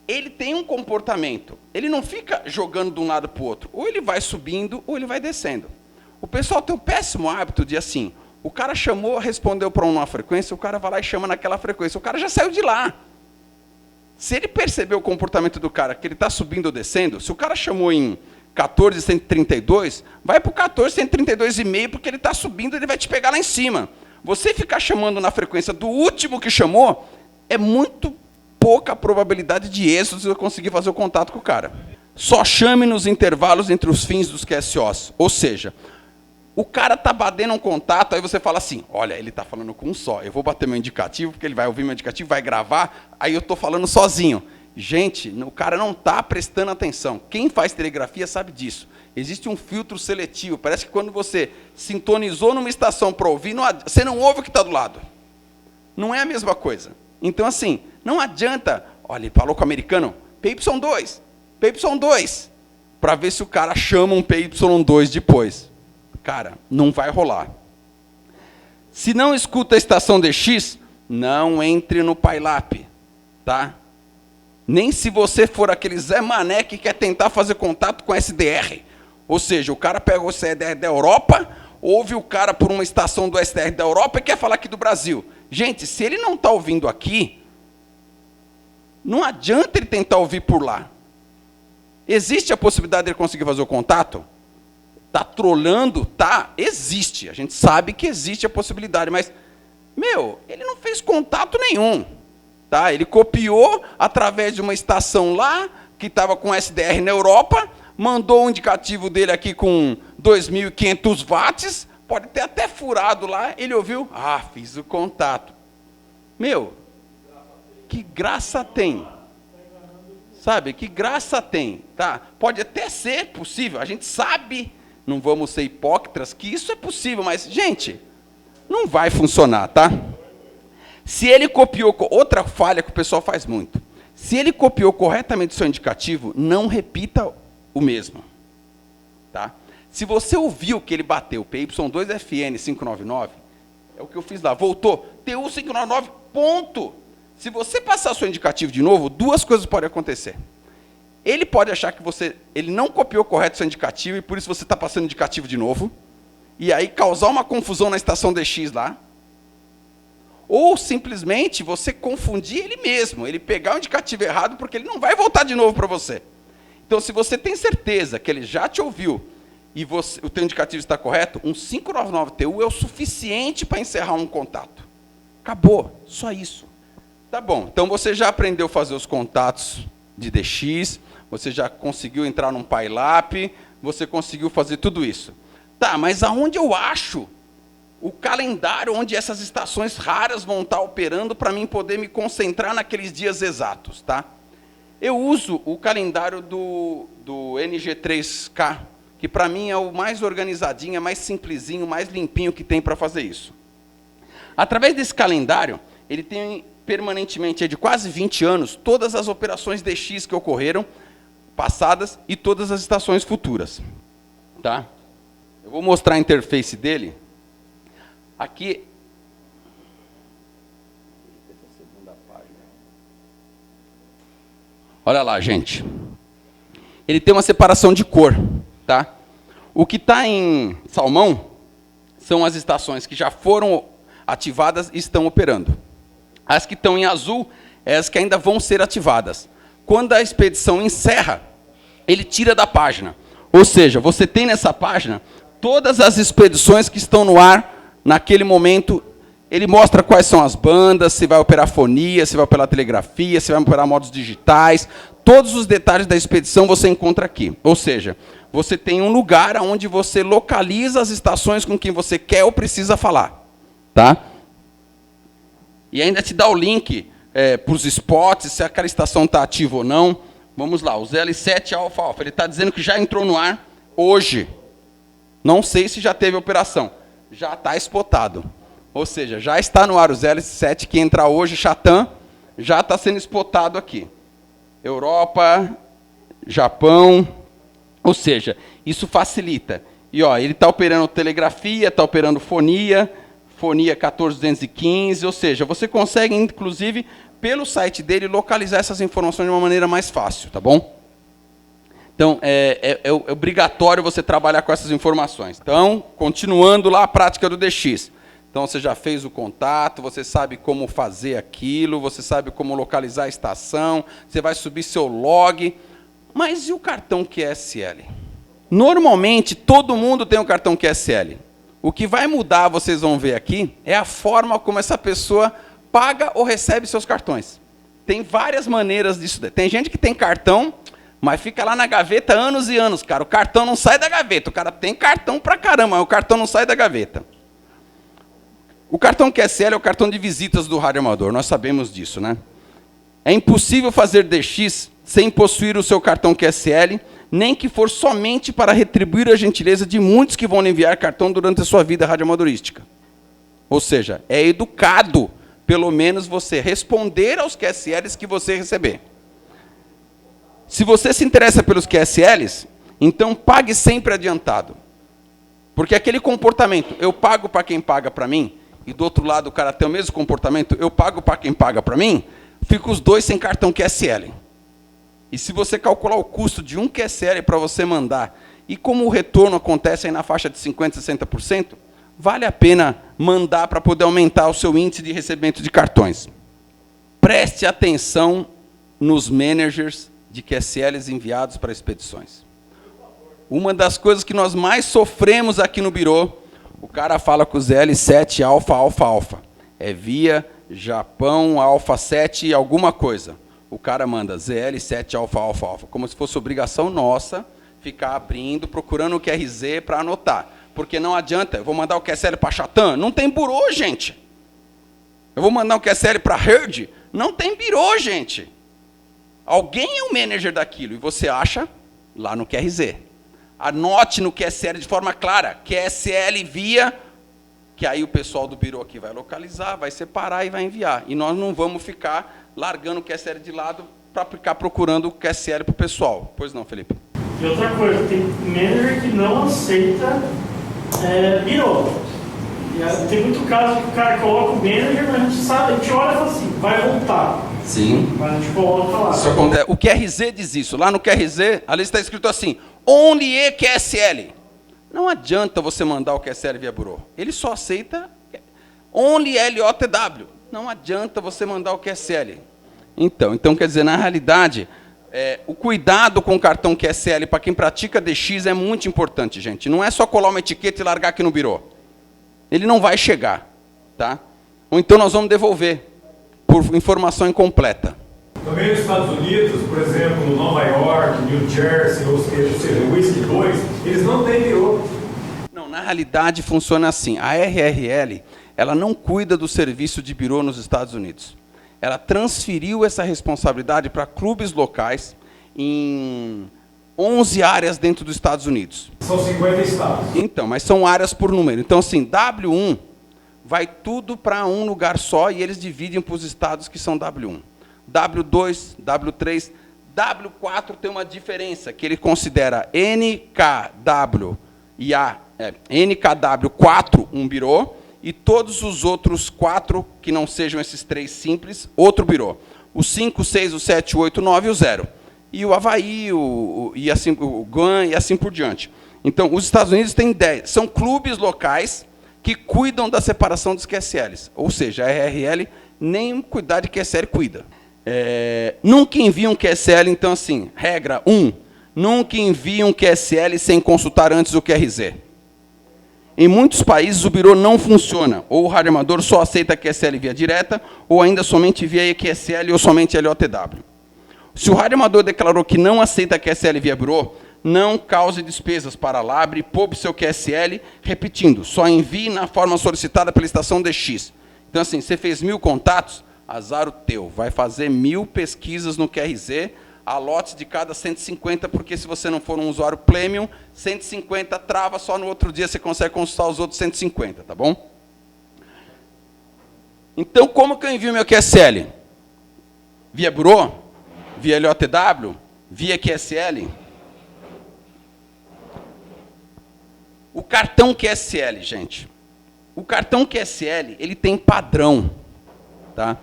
ele tem um comportamento. Ele não fica jogando de um lado para o outro. Ou ele vai subindo, ou ele vai descendo. O pessoal tem um péssimo hábito de assim, o cara chamou, respondeu para uma frequência, o cara vai lá e chama naquela frequência. O cara já saiu de lá. Se ele perceber o comportamento do cara, que ele está subindo ou descendo, se o cara chamou em 14.132, vai para o 14.132,5, porque ele está subindo, ele vai te pegar lá em cima. Você ficar chamando na frequência do último que chamou, é muito pouca probabilidade de êxito se você conseguir fazer o contato com o cara. Só chame nos intervalos entre os fins dos QSOs. Ou seja, o cara está batendo um contato, aí você fala assim, olha, ele está falando com um só, eu vou bater meu indicativo, porque ele vai ouvir meu indicativo, vai gravar, aí eu estou falando sozinho. Gente, o cara não está prestando atenção. Quem faz telegrafia sabe disso. Existe um filtro seletivo. Parece que quando você sintonizou numa estação para ouvir, você não ouve o que está do lado. Não é a mesma coisa. Então, assim, não adianta... Olha, ele falou com o americano, PY2, PY2, para ver se o cara chama um PY2 depois. Cara, não vai rolar. Se não escuta a estação DX, não entre no PyLab, tá? Nem se você for aquele Zé Mané que quer tentar fazer contato com SDR. Ou seja, o cara pega o SDR da Europa, ouve o cara por uma estação do SDR da Europa e quer falar aqui do Brasil. Gente, se ele não está ouvindo aqui, não adianta ele tentar ouvir por lá. Existe a possibilidade de ele conseguir fazer o contato? Está trolando? Tá, existe. A gente sabe que existe a possibilidade, mas, ele não fez contato nenhum. Tá? Ele copiou através de uma estação lá, que estava com SDR na Europa, mandou o indicativo dele aqui com 2.500 watts, pode ter até furado lá, ele ouviu, fiz o contato. Que graça tem. Sabe, que graça tem. Tá? Pode até ser possível, a gente sabe, não vamos ser hipócritas, que isso é possível, mas, gente, não vai funcionar, tá? Se ele copiou, outra falha que o pessoal faz muito, se ele copiou corretamente o seu indicativo, não repita o mesmo. Tá? Se você ouviu que ele bateu PY2FN599, é o que eu fiz lá, voltou, TU599, ponto. Se você passar o seu indicativo de novo, duas coisas podem acontecer. Ele pode achar que ele não copiou correto o seu indicativo, e por isso você está passando indicativo de novo, e aí causar uma confusão na estação DX lá, ou simplesmente você confundir ele mesmo, ele pegar o indicativo errado, porque ele não vai voltar de novo para você. Então, se você tem certeza que ele já te ouviu e o teu indicativo está correto, um 599TU é o suficiente para encerrar um contato. Acabou, só isso. Tá bom, então você já aprendeu a fazer os contatos de DX, você já conseguiu entrar num PyLab, você conseguiu fazer tudo isso. Tá, mas aonde eu acho o calendário onde essas estações raras vão estar operando para mim poder me concentrar naqueles dias exatos, tá? Eu uso o calendário do NG3K, que para mim é o mais organizadinho, é mais simplesinho, mais limpinho que tem para fazer isso. Através desse calendário, ele tem permanentemente, de quase 20 anos, todas as operações DX que ocorreram, passadas, e todas as estações futuras. Tá? Eu vou mostrar a interface dele. Aqui, olha lá, gente. Ele tem uma separação de cor. Tá? O que está em salmão são as estações que já foram ativadas e estão operando. As que estão em azul, é as que ainda vão ser ativadas. Quando a expedição encerra, ele tira da página. Ou seja, você tem nessa página todas as expedições que estão no ar naquele momento. Ele mostra quais são as bandas, se vai operar fonia, se vai operar telegrafia, se vai operar modos digitais. Todos os detalhes da expedição você encontra aqui. Ou seja, você tem um lugar onde você localiza as estações com quem você quer ou precisa falar. Tá? E ainda te dá o link para os spots, se aquela estação está ativa ou não. Vamos lá, o ZL7 Alpha Alpha. Ele está dizendo que já entrou no ar hoje. Não sei se já teve operação. Já está spotado. Ou seja, já está no ar o ZL7 que entra hoje, Chatham, já está sendo spotado aqui. Europa, Japão, ou seja, isso facilita. E ele está operando telegrafia, está operando fonia 14215, ou seja, você consegue, inclusive, pelo site dele, localizar essas informações de uma maneira mais fácil, tá bom? Então, é obrigatório você trabalhar com essas informações. Então, continuando lá a prática do DX. Então, você já fez o contato, você sabe como fazer aquilo, você sabe como localizar a estação, você vai subir seu log. Mas e o cartão QSL? Normalmente, todo mundo tem um cartão QSL. O que vai mudar, vocês vão ver aqui, é a forma como essa pessoa paga ou recebe seus cartões. Tem várias maneiras disso. Tem gente que tem cartão, mas fica lá na gaveta anos e anos, cara. O cartão não sai da gaveta. O cara tem cartão pra caramba, mas o cartão não sai da gaveta. O cartão QSL é o cartão de visitas do radioamador, nós sabemos disso, né? É impossível fazer DX sem possuir o seu cartão QSL, nem que for somente para retribuir a gentileza de muitos que vão lhe enviar cartão durante a sua vida radioamadorística. Ou seja, é educado, pelo menos, você responder aos QSLs que você receber. Se você se interessa pelos QSLs, então pague sempre adiantado. Porque aquele comportamento, eu pago para quem paga para mim, e do outro lado o cara tem o mesmo comportamento, eu pago para quem paga para mim, fica os dois sem cartão QSL. E se você calcular o custo de um QSL para você mandar, e como o retorno acontece aí na faixa de 50%, 60%, vale a pena mandar para poder aumentar o seu índice de recebimento de cartões. Preste atenção nos managers de de QSLs enviados para expedições. Uma das coisas que nós mais sofremos aqui no Birô, o cara fala com o ZL7 alfa, alfa, alfa. É via Japão, alfa 7 alguma coisa. O cara manda ZL7 alfa, alfa, alfa. Como se fosse obrigação nossa ficar abrindo, procurando o QRZ para anotar. Porque não adianta, eu vou mandar o QSL para Chatham, não tem burô, gente. Eu vou mandar o QSL para Herd, não tem birô, gente. Alguém é o manager daquilo, e você acha lá no QRZ. Anote no QSL de forma clara, QSL via, que aí o pessoal do birô aqui vai localizar, vai separar e vai enviar. E nós não vamos ficar largando o QSL de lado para ficar procurando o QSL para o pessoal. Pois não, Felipe? E outra coisa, tem manager que não aceita birô. Tem muito caso que o cara coloca o manager, mas a gente sabe, a gente olha e fala assim, vai voltar. Sim. Mas a gente coloca lá. Isso acontece. O QRZ diz isso. Lá no QRZ, ali está escrito assim, only QSL. Não adianta você mandar o QSL via burô. Ele só aceita only LOTW. Não adianta você mandar o QSL. Então quer dizer, na realidade, o cuidado com o cartão QSL para quem pratica DX é muito importante, gente. Não é só colar uma etiqueta e largar aqui no birô. Ele não vai chegar, tá? Ou então nós vamos devolver por informação incompleta. Também nos Estados Unidos, por exemplo, no Nova York, New Jersey, ou seja, o Whisky 2, eles não têm birô. Não, na realidade funciona assim. A RRL, ela não cuida do serviço de birô nos Estados Unidos. Ela transferiu essa responsabilidade para clubes locais em 11 áreas dentro dos Estados Unidos. São 50 estados. Então, mas são áreas por número. Então, assim, W1 vai tudo para um lugar só e eles dividem para os estados que são W1. W2, W3, W4 tem uma diferença, que ele considera NKW e NKW4 um birô, e todos os outros 4, que não sejam esses 3 simples, outro birô. O 5, 6, o 7, o 8, o 9 e o 0. E o Havaí, o GAN e assim por diante. Então, os Estados Unidos têm 10. São clubes locais que cuidam da separação dos QSLs. Ou seja, a RRL nem cuidar de QSL cuida. Nunca envia um QSL, então, assim, regra 1, nunca envia um QSL sem consultar antes o QRZ. Em muitos países, o birô não funciona. Ou o radioamador só aceita QSL via direta, ou ainda somente via EQSL ou somente LOTW. Se o radioamador declarou que não aceita QSL via birô, não cause despesas para a Labre e poupe seu QSL, repetindo, só envie na forma solicitada pela estação DX. Então, assim, você fez 1000 contatos, azar o teu. Vai fazer 1000 pesquisas no QRZ, a lotes de cada 150, porque se você não for um usuário premium, 150 trava, só no outro dia você consegue consultar os outros 150, tá bom? Então, como que eu envio meu QSL? Via burô? Via LOTW? Via QSL? O cartão QSL, gente. O cartão QSL, ele tem padrão, tá?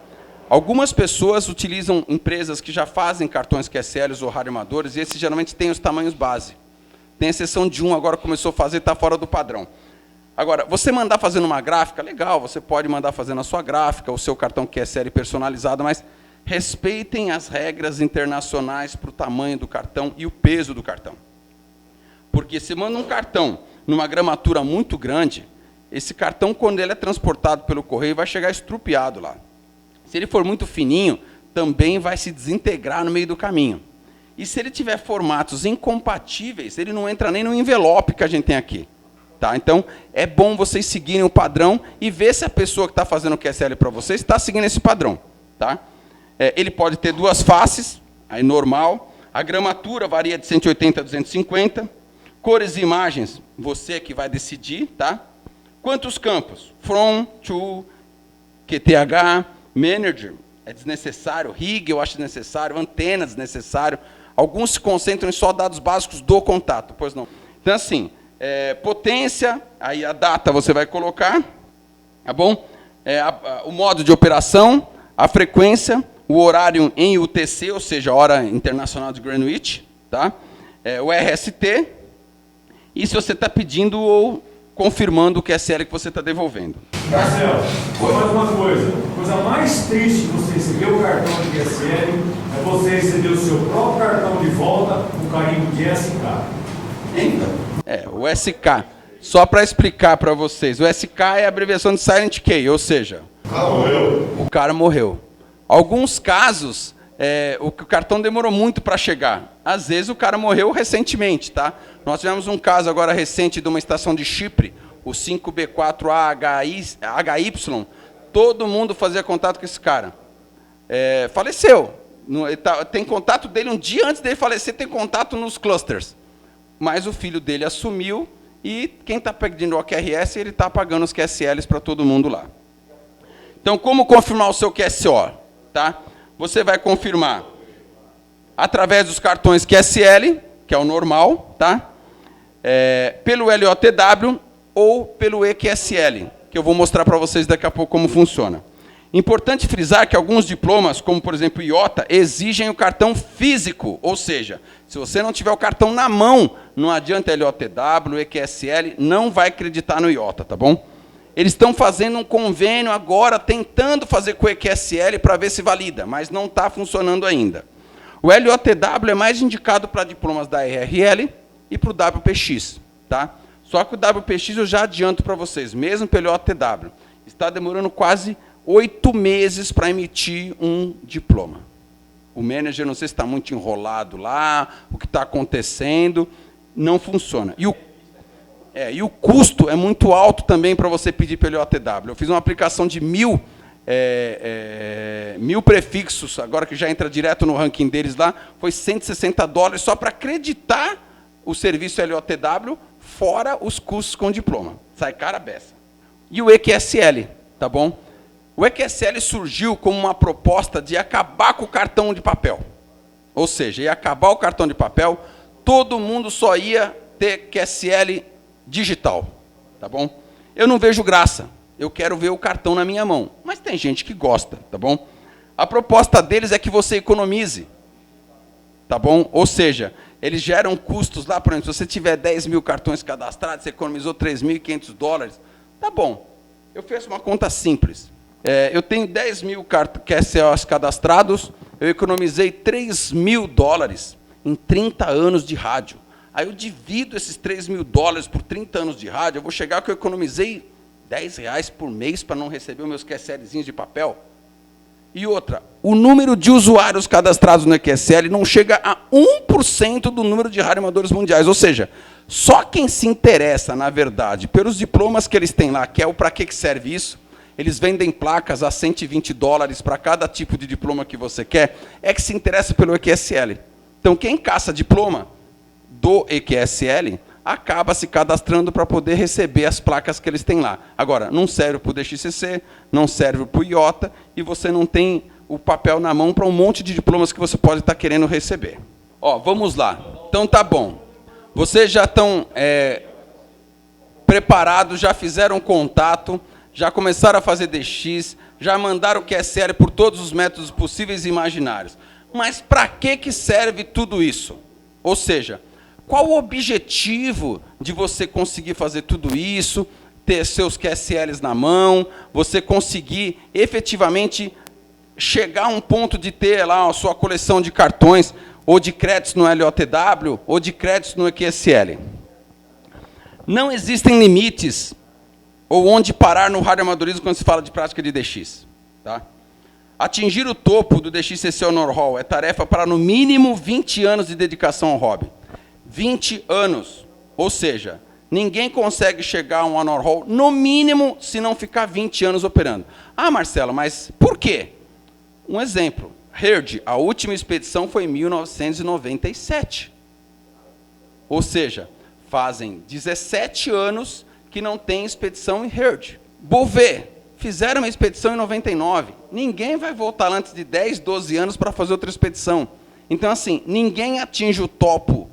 Algumas pessoas utilizam empresas que já fazem cartões QSLs ou radioamadores, e esses geralmente têm os tamanhos base. Tem exceção de um, agora começou a fazer, está fora do padrão. Agora, você mandar fazer numa gráfica, legal, você pode mandar fazer na sua gráfica, o seu cartão QSL personalizado, mas respeitem as regras internacionais para o tamanho do cartão e o peso do cartão. Porque se manda um cartão numa gramatura muito grande, esse cartão, quando ele é transportado pelo correio, vai chegar estrupiado lá. Se ele for muito fininho, também vai se desintegrar no meio do caminho. E se ele tiver formatos incompatíveis, ele não entra nem no envelope que a gente tem aqui. Tá? Então, é bom vocês seguirem o padrão e ver se a pessoa que está fazendo o QSL para vocês está seguindo esse padrão. Tá? Ele pode ter 2 faces, aí normal. A gramatura varia de 180 a 250. Cores e imagens, você que vai decidir. Tá? Quantos campos? From, to, QTH, Manager, é desnecessário. RIG, eu acho desnecessário. Antena, desnecessário. Alguns se concentram em só dados básicos do contato. Pois não. Então, assim, potência, aí a data você vai colocar, tá bom? O modo de operação, a frequência, o horário em UTC, ou seja, Hora Internacional de Greenwich, tá? O RST, e se você está pedindo confirmando o QSL que você está devolvendo. Marcelo, mais uma coisa. A coisa mais triste de você receber o cartão de QSL é você receber o seu próprio cartão de volta com carimbo de SK. O SK. Só para explicar para vocês, o SK é a abreviação de Silent K, ou seja, o cara morreu. Alguns casos, o cartão demorou muito para chegar. Às vezes o cara morreu recentemente, tá? Nós tivemos um caso agora recente de uma estação de Chipre, o 5B4HY, todo mundo fazia contato com esse cara. Faleceu. Tem contato dele um dia antes dele falecer, tem contato nos clusters. Mas o filho dele assumiu e quem está pedindo o QRS, ele está pagando os QSLs para todo mundo lá. Então, como confirmar o seu QSO? Tá? Você vai confirmar através dos cartões QSL, que é o normal, tá? Pelo LOTW ou pelo EQSL, que eu vou mostrar para vocês daqui a pouco como funciona. Importante frisar que alguns diplomas, como por exemplo o IOTA, exigem o cartão físico, ou seja, se você não tiver o cartão na mão, não adianta LOTW, EQSL, não vai acreditar no IOTA, tá bom? Eles estão fazendo um convênio agora, tentando fazer com o EQSL para ver se valida, mas não está funcionando ainda. O LOTW é mais indicado para diplomas da RRL e para o WPX, tá? Só que o WPX eu já adianto para vocês, mesmo pelo LOTW, está demorando quase 8 meses para emitir um diploma. O manager, não sei se está muito enrolado lá, o que está acontecendo, não funciona. E o custo é muito alto também para você pedir pelo OTW. Eu fiz uma aplicação de 1000 prefixos, agora que já entra direto no ranking deles lá, foi $160 só para acreditar o serviço LOTW, fora os custos com diploma. Sai cara a beça. E o EQSL, tá bom? O EQSL surgiu como uma proposta de acabar com o cartão de papel. Ou seja, ia acabar o cartão de papel, todo mundo só ia ter QSL digital. Tá bom? Eu não vejo graça. Eu quero ver o cartão na minha mão. Mas tem gente que gosta, tá bom? A proposta deles é que você economize. Tá bom? Ou seja, eles geram custos lá, por exemplo, se você tiver 10 mil cartões cadastrados, você economizou $3.500. Tá bom. Eu fiz uma conta simples. Eu tenho 10 mil QSLs cadastrados, eu economizei $3.000 em 30 anos de rádio. Aí eu divido esses $3.000 por 30 anos de rádio, eu vou chegar que eu economizei R$10 por mês para não receber os meus QSLzinhos de papel. E outra, o número de usuários cadastrados no EQSL não chega a 1% do número de radioamadores mundiais. Ou seja, só quem se interessa, na verdade, pelos diplomas que eles têm lá, que é o para que serve isso, eles vendem placas a $120 para cada tipo de diploma que você quer, é que se interessa pelo EQSL. Então, quem caça diploma do EQSL acaba se cadastrando para poder receber as placas que eles têm lá. Agora, não serve para o DXCC, não serve para o IOTA, e você não tem o papel na mão para um monte de diplomas que você pode estar querendo receber. Ó, vamos lá. Então, tá bom. Vocês já estão preparados, já fizeram contato, já começaram a fazer DX, já mandaram o QSL por todos os métodos possíveis e imaginários. Mas para que serve tudo isso? Ou seja, qual o objetivo de você conseguir fazer tudo isso, ter seus QSLs na mão, você conseguir efetivamente chegar a um ponto de ter lá a sua coleção de cartões, ou de créditos no LOTW, ou de créditos no EQSL? Não existem limites ou onde parar no radioamadorismo quando se fala de prática de DX. Tá? Atingir o topo do DXCC Honor Roll é tarefa para, no mínimo, 20 anos de dedicação ao hobby. 20 anos. Ou seja, ninguém consegue chegar a um Honor Roll, no mínimo, se não ficar 20 anos operando. Ah, Marcelo, mas por quê? Um exemplo. Herd, a última expedição foi em 1997. Ou seja, fazem 17 anos que não tem expedição em Herd. Bouvet, fizeram uma expedição em 99. Ninguém vai voltar antes de 10, 12 anos para fazer outra expedição. Então, assim, ninguém atinge o topo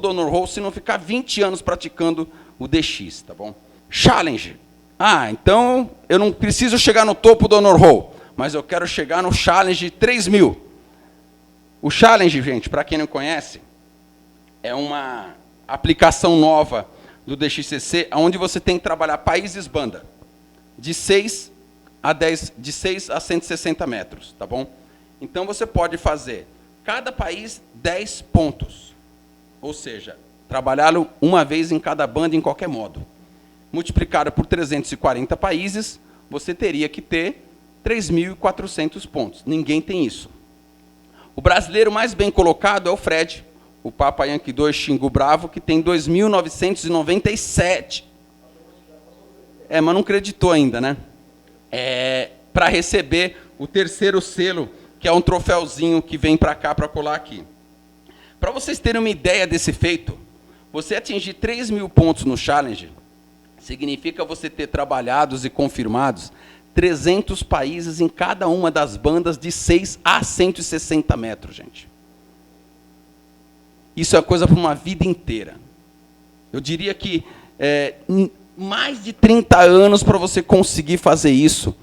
do Honor Roll se não ficar 20 anos praticando o DX, tá bom? Challenge. Ah, então eu não preciso chegar no topo do Honor Roll, mas eu quero chegar no Challenge 3000. O Challenge, gente, para quem não conhece, é uma aplicação nova do DXCC, onde você tem que trabalhar países banda, de 6 a 160 metros, tá bom? Então você pode fazer cada país 10 pontos, ou seja, trabalhá-lo uma vez em cada banda em qualquer modo. Multiplicado por 340 países, você teria que ter 3.400 pontos. Ninguém tem isso. O brasileiro mais bem colocado é o Fred, o Papa Yankee 2 Xingu Bravo, que tem 2.997. Mas não acreditou ainda, né? Para receber o terceiro selo, que é um troféuzinho que vem para cá, para colar aqui. Para vocês terem uma ideia desse feito, você atingir 3.000 pontos no Challenge, significa você ter trabalhados e confirmados 300 países em cada uma das bandas de 6 a 160 metros, gente. Isso é coisa para uma vida inteira. Eu diria que mais de 30 anos para você conseguir fazer isso,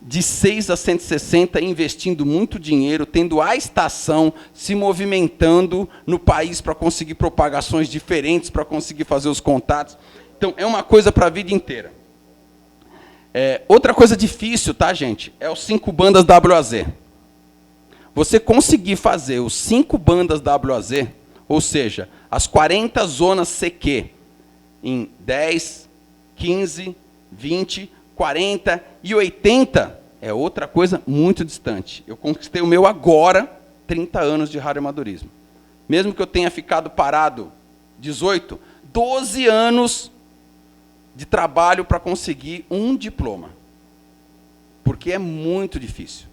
de 6 a 160, investindo muito dinheiro, tendo a estação, se movimentando no país para conseguir propagações diferentes, para conseguir fazer os contatos. Então, é uma coisa para a vida inteira. Outra coisa difícil, tá, gente? É os 5 bandas WAZ. Você conseguir fazer os 5 bandas WAZ, ou seja, as 40 zonas CQ, em 10, 15, 20, 40 e 80, é outra coisa muito distante. Eu conquistei o meu agora, 30 anos de radioamadorismo. Mesmo que eu tenha ficado parado 18, 12 anos de trabalho para conseguir um diploma. Porque é muito difícil.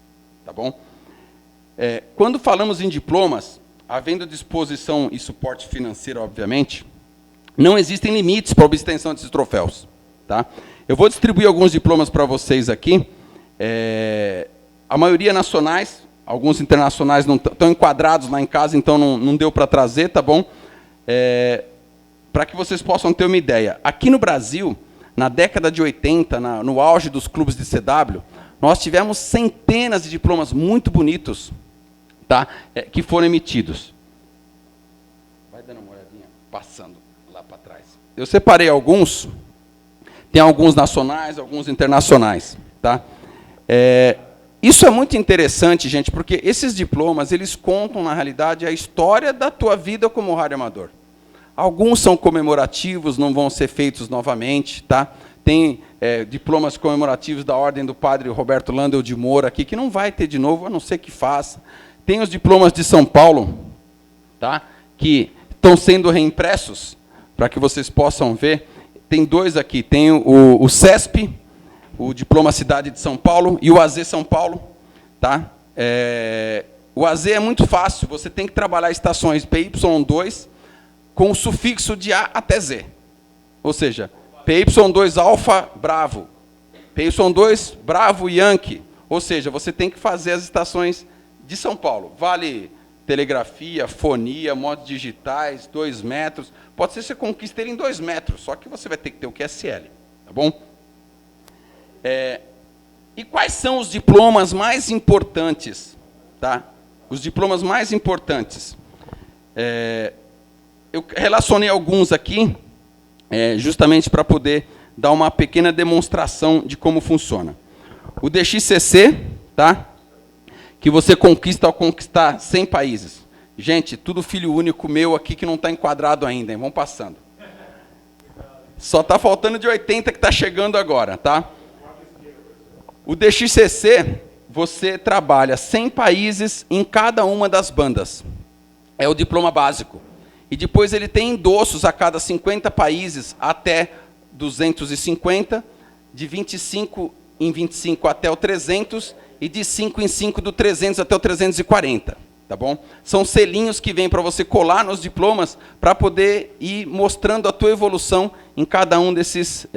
Tá bom? Quando falamos em diplomas, havendo disposição e suporte financeiro, obviamente, não existem limites para a obtenção desses troféus. Tá? Eu vou distribuir alguns diplomas para vocês aqui. A maioria nacionais, alguns internacionais não estão enquadrados lá em casa, então não deu para trazer, tá bom? Para que vocês possam ter uma ideia. Aqui no Brasil, na década de 80, no auge dos clubes de CW, nós tivemos centenas de diplomas muito bonitos, tá? Que foram emitidos. Vai dando uma olhadinha, passando lá para trás. Eu separei alguns, tem alguns nacionais, alguns internacionais. Tá? Isso é muito interessante, gente, porque esses diplomas, eles contam, na realidade, a história da tua vida como radioamador. Alguns são comemorativos, não vão ser feitos novamente. Tá? Tem diplomas comemorativos da Ordem do Padre Roberto Landel de Moura, aqui, que não vai ter de novo, a não ser que faça. Tem os diplomas de São Paulo, tá? Que estão sendo reimpressos, para que vocês possam ver. Tem 2 aqui, tem o CESP, o Diploma Cidade de São Paulo, e o AZ São Paulo. Tá? O AZ é muito fácil, você tem que trabalhar estações PY2 com o sufixo de A até Z. Ou seja, PY2 Alfa Bravo, PY2 Bravo Yankee. Ou seja, você tem que fazer as estações de São Paulo. Vale telegrafia, fonia, modos digitais, 2 metros. Pode ser que você conquiste ele em 2 metros, só que você vai ter que ter o QSL. Tá bom? E quais são os diplomas mais importantes? Tá? Os diplomas mais importantes. Eu relacionei alguns aqui, justamente para poder dar uma pequena demonstração de como funciona. O DXCC, tá? Que você conquista ao conquistar 100 países. Gente, tudo filho único meu aqui que não está enquadrado ainda, hein? Vamos passando. Só está faltando de 80 que está chegando agora, tá? O DXCC, você trabalha 100 países em cada uma das bandas. É o diploma básico. E depois ele tem endossos a cada 50 países até 250, de 25 em 25 até o 300 e de 5 em 5 do 300 até o 340. Tá bom? São selinhos que vêm para você colar nos diplomas para poder ir mostrando a tua evolução em cada um desses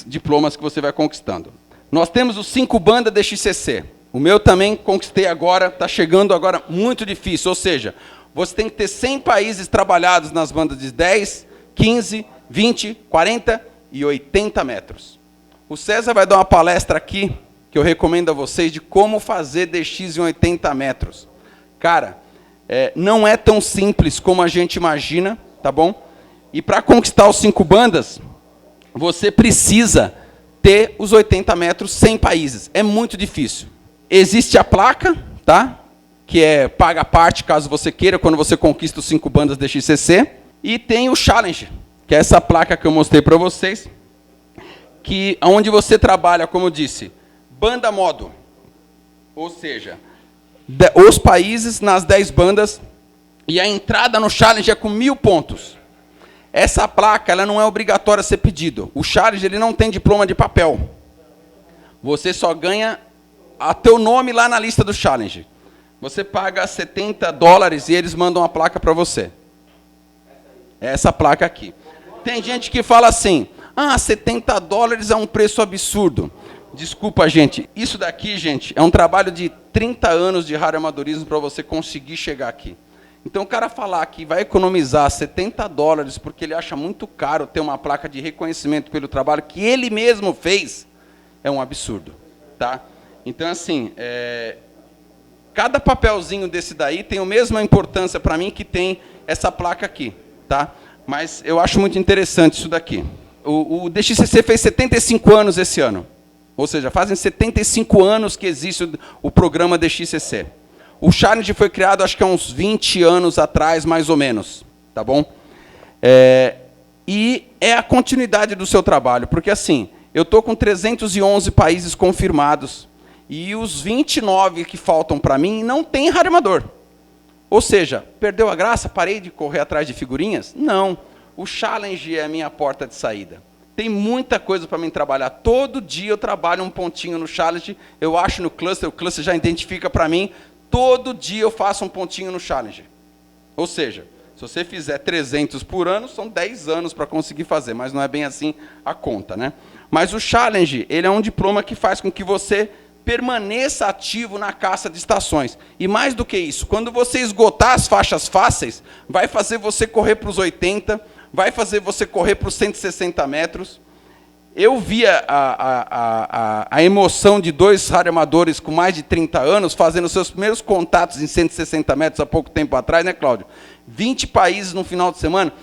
diplomas que você vai conquistando. Nós temos os 5 bandas DXCC. O meu também conquistei agora, está chegando agora muito difícil. Ou seja, você tem que ter 100 países trabalhados nas bandas de 10, 15, 20, 40 e 80 metros. O César vai dar uma palestra aqui, que eu recomendo a vocês, de como fazer DX em 80 metros. Cara, não é tão simples como a gente imagina, tá bom? E para conquistar os 5 bandas, você precisa ter os 80 metros sem países. É muito difícil. Existe a placa, tá? Que é paga a parte, caso você queira, quando você conquista os 5 bandas DXCC. E tem o Challenge, que é essa placa que eu mostrei para vocês, que onde você trabalha, como eu disse, banda modo. Ou seja, os países nas 10 bandas, e a entrada no Challenge é com 1000 pontos. Essa placa ela não é obrigatória a ser pedido. O Challenge ele não tem diploma de papel. Você só ganha a teu nome lá na lista do Challenge. Você paga $70 e eles mandam a placa para você. Essa placa aqui. Tem gente que fala assim, $70 é um preço absurdo. Desculpa, gente. Isso daqui, gente, é um trabalho de 30 anos de radioamadorismo para você conseguir chegar aqui. Então, o cara falar que vai economizar $70 porque ele acha muito caro ter uma placa de reconhecimento pelo trabalho que ele mesmo fez, é um absurdo. Tá? Então, assim, cada papelzinho desse daí tem a mesma importância para mim que tem essa placa aqui. Tá? Mas eu acho muito interessante isso daqui. O DXCC fez 75 anos esse ano. Ou seja, fazem 75 anos que existe o programa DXCC. O Challenge foi criado, acho que há uns 20 anos atrás, mais ou menos. Tá bom? E é a continuidade do seu trabalho. Porque, assim, eu estou com 311 países confirmados. E os 29 que faltam para mim não tem radioamador. Ou seja, perdeu a graça? Parei de correr atrás de figurinhas? Não. O Challenge é a minha porta de saída. Tem muita coisa para mim trabalhar. Todo dia eu trabalho um pontinho no Challenge. Eu acho no cluster, o cluster já identifica para mim. Todo dia eu faço um pontinho no Challenge. Ou seja, se você fizer 300 por ano, são 10 anos para conseguir fazer, mas não é bem assim a conta, né? Mas o Challenge, ele é um diploma que faz com que você permaneça ativo na caça de estações. E mais do que isso, quando você esgotar as faixas fáceis, vai fazer você correr para os 80, vai fazer você correr para os 160 metros. Eu via a emoção de 2 radioamadores com mais de 30 anos fazendo seus primeiros contatos em 160 metros há pouco tempo atrás, né, Cláudio? 20 países no final de semana,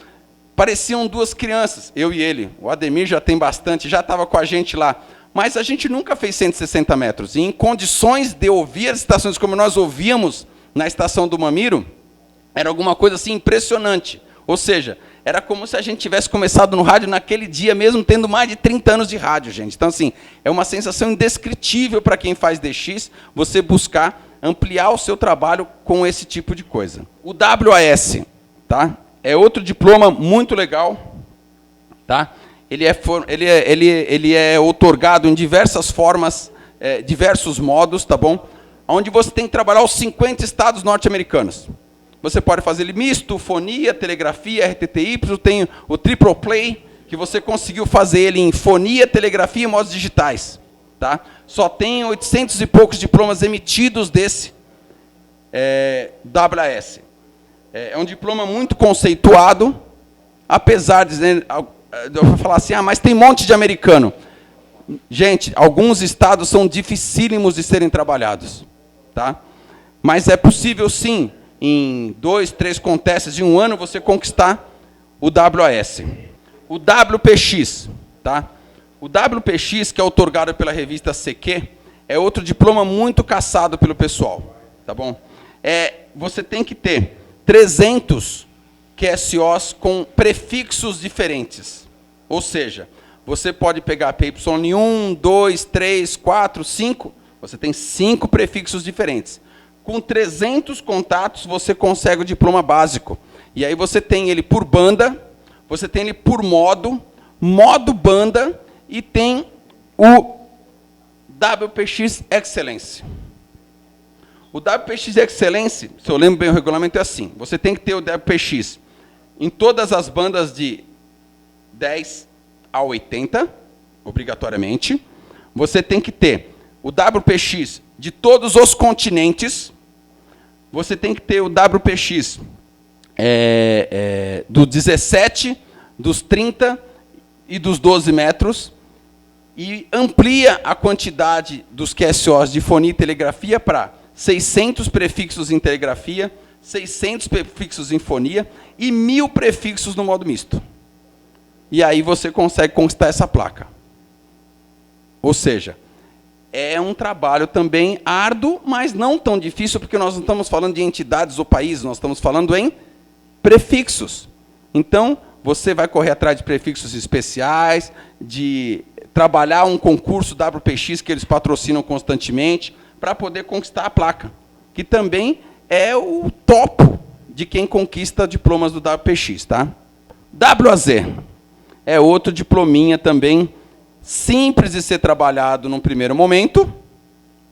pareciam 2 crianças, eu e ele. O Ademir já tem bastante, já estava com a gente lá. Mas a gente nunca fez 160 metros. E em condições de ouvir as estações como nós ouvíamos na estação do Mamiro, era alguma coisa assim impressionante. Ou seja, era como se a gente tivesse começado no rádio naquele dia, mesmo tendo mais de 30 anos de rádio, gente. Então, assim, é uma sensação indescritível para quem faz DX, você buscar ampliar o seu trabalho com esse tipo de coisa. O WAS, tá? É outro diploma muito legal, tá? Ele é outorgado em diversas formas, diversos modos, tá bom? Onde você tem que trabalhar os 50 estados norte-americanos. Você pode fazer ele misto, fonia, telegrafia, RTTY, tem o Triple Play, que você conseguiu fazer ele em fonia, telegrafia e modos digitais. Tá? Só tem 800 e poucos diplomas emitidos desse WAS. É um diploma muito conceituado, apesar de eu vou falar assim, mas tem um monte de americano. Gente, alguns estados são dificílimos de serem trabalhados. Tá? Mas é possível, sim, em 2, 3 contests de um ano, você conquistar o WAS. O WPX, tá? O WPX, que é outorgado pela revista CQ, é outro diploma muito caçado pelo pessoal. Tá bom? Você tem que ter 300 QSOs com prefixos diferentes. Ou seja, você pode pegar PY1, 2, 3, 4, 5, você tem 5 prefixos diferentes. Com 300 contatos, você consegue o diploma básico. E aí você tem ele por banda, você tem ele por modo banda, e tem o WPX Excellence. O WPX Excellence, se eu lembro bem o regulamento, é assim. Você tem que ter o WPX em todas as bandas de 10 a 80, obrigatoriamente. Você tem que ter o WPX de todos os continentes. Você tem que ter o WPX do 17, dos 30 e dos 12 metros, e amplia a quantidade dos QSOs de fonia e telegrafia para 600 prefixos em telegrafia, 600 prefixos em fonia e 1000 prefixos no modo misto. e aí você consegue conquistar essa placa. Ou seja, é um trabalho também árduo, mas não tão difícil, porque nós não estamos falando de entidades ou países, nós estamos falando em prefixos. Então, você vai correr atrás de prefixos especiais, de trabalhar um concurso WPX que eles patrocinam constantemente, para poder conquistar a placa, que também é o topo de quem conquista diplomas do WPX. Tá? WAZ é outro diplominha também, simples de ser trabalhado num primeiro momento,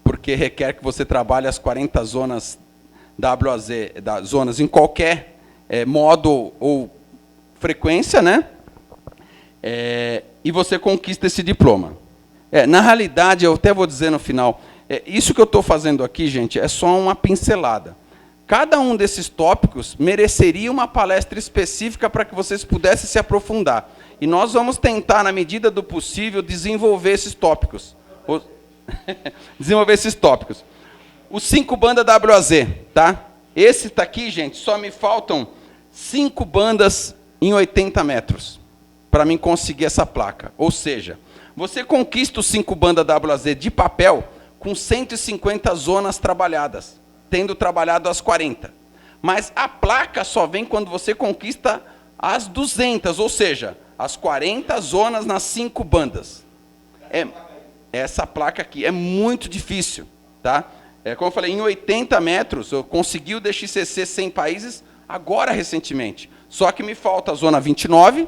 porque requer que você trabalhe as 40 zonas WAZ, zonas em qualquer modo ou frequência, né? E você conquista esse diploma. Na realidade, eu até vou dizer no final, isso que eu estou fazendo aqui, gente, é só uma pincelada. Cada um desses tópicos mereceria uma palestra específica para que vocês pudessem se aprofundar. E nós vamos tentar, na medida do possível, desenvolver esses tópicos. Desenvolver esses tópicos. Os 5 bandas WAZ, tá? Esse está aqui, gente, só me faltam 5 bandas em 80 metros para mim conseguir essa placa. Ou seja, você conquista os 5 bandas WAZ de papel com 150 zonas trabalhadas, tendo trabalhado as 40. Mas a placa só vem quando você conquista as 200, ou seja, as 40 zonas nas 5 bandas. Essa placa aqui é muito difícil. Tá? Como eu falei, em 80 metros, eu consegui o DXCC 100 países agora, recentemente. Só que me falta a zona 29,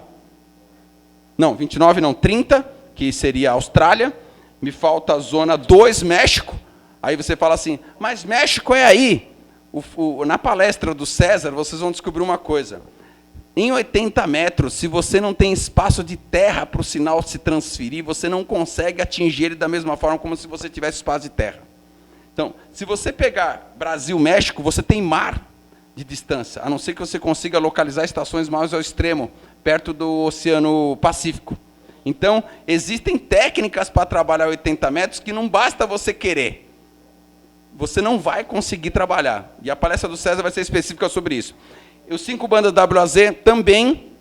não, 29 não, 30, que seria a Austrália, me falta a zona 2, México. Aí você fala assim, mas México é aí. Na palestra do César, vocês vão descobrir uma coisa. Em 80 metros, se você não tem espaço de terra para o sinal se transferir, você não consegue atingir ele da mesma forma como se você tivesse espaço de terra. Então, se você pegar Brasil, México, você tem mar de distância, a não ser que você consiga localizar estações mais ao extremo, perto do Oceano Pacífico. Então, existem técnicas para trabalhar 80 metros que não basta você querer. Você não vai conseguir trabalhar. E a palestra do César vai ser específica sobre isso. Os 5 bandas WAZ também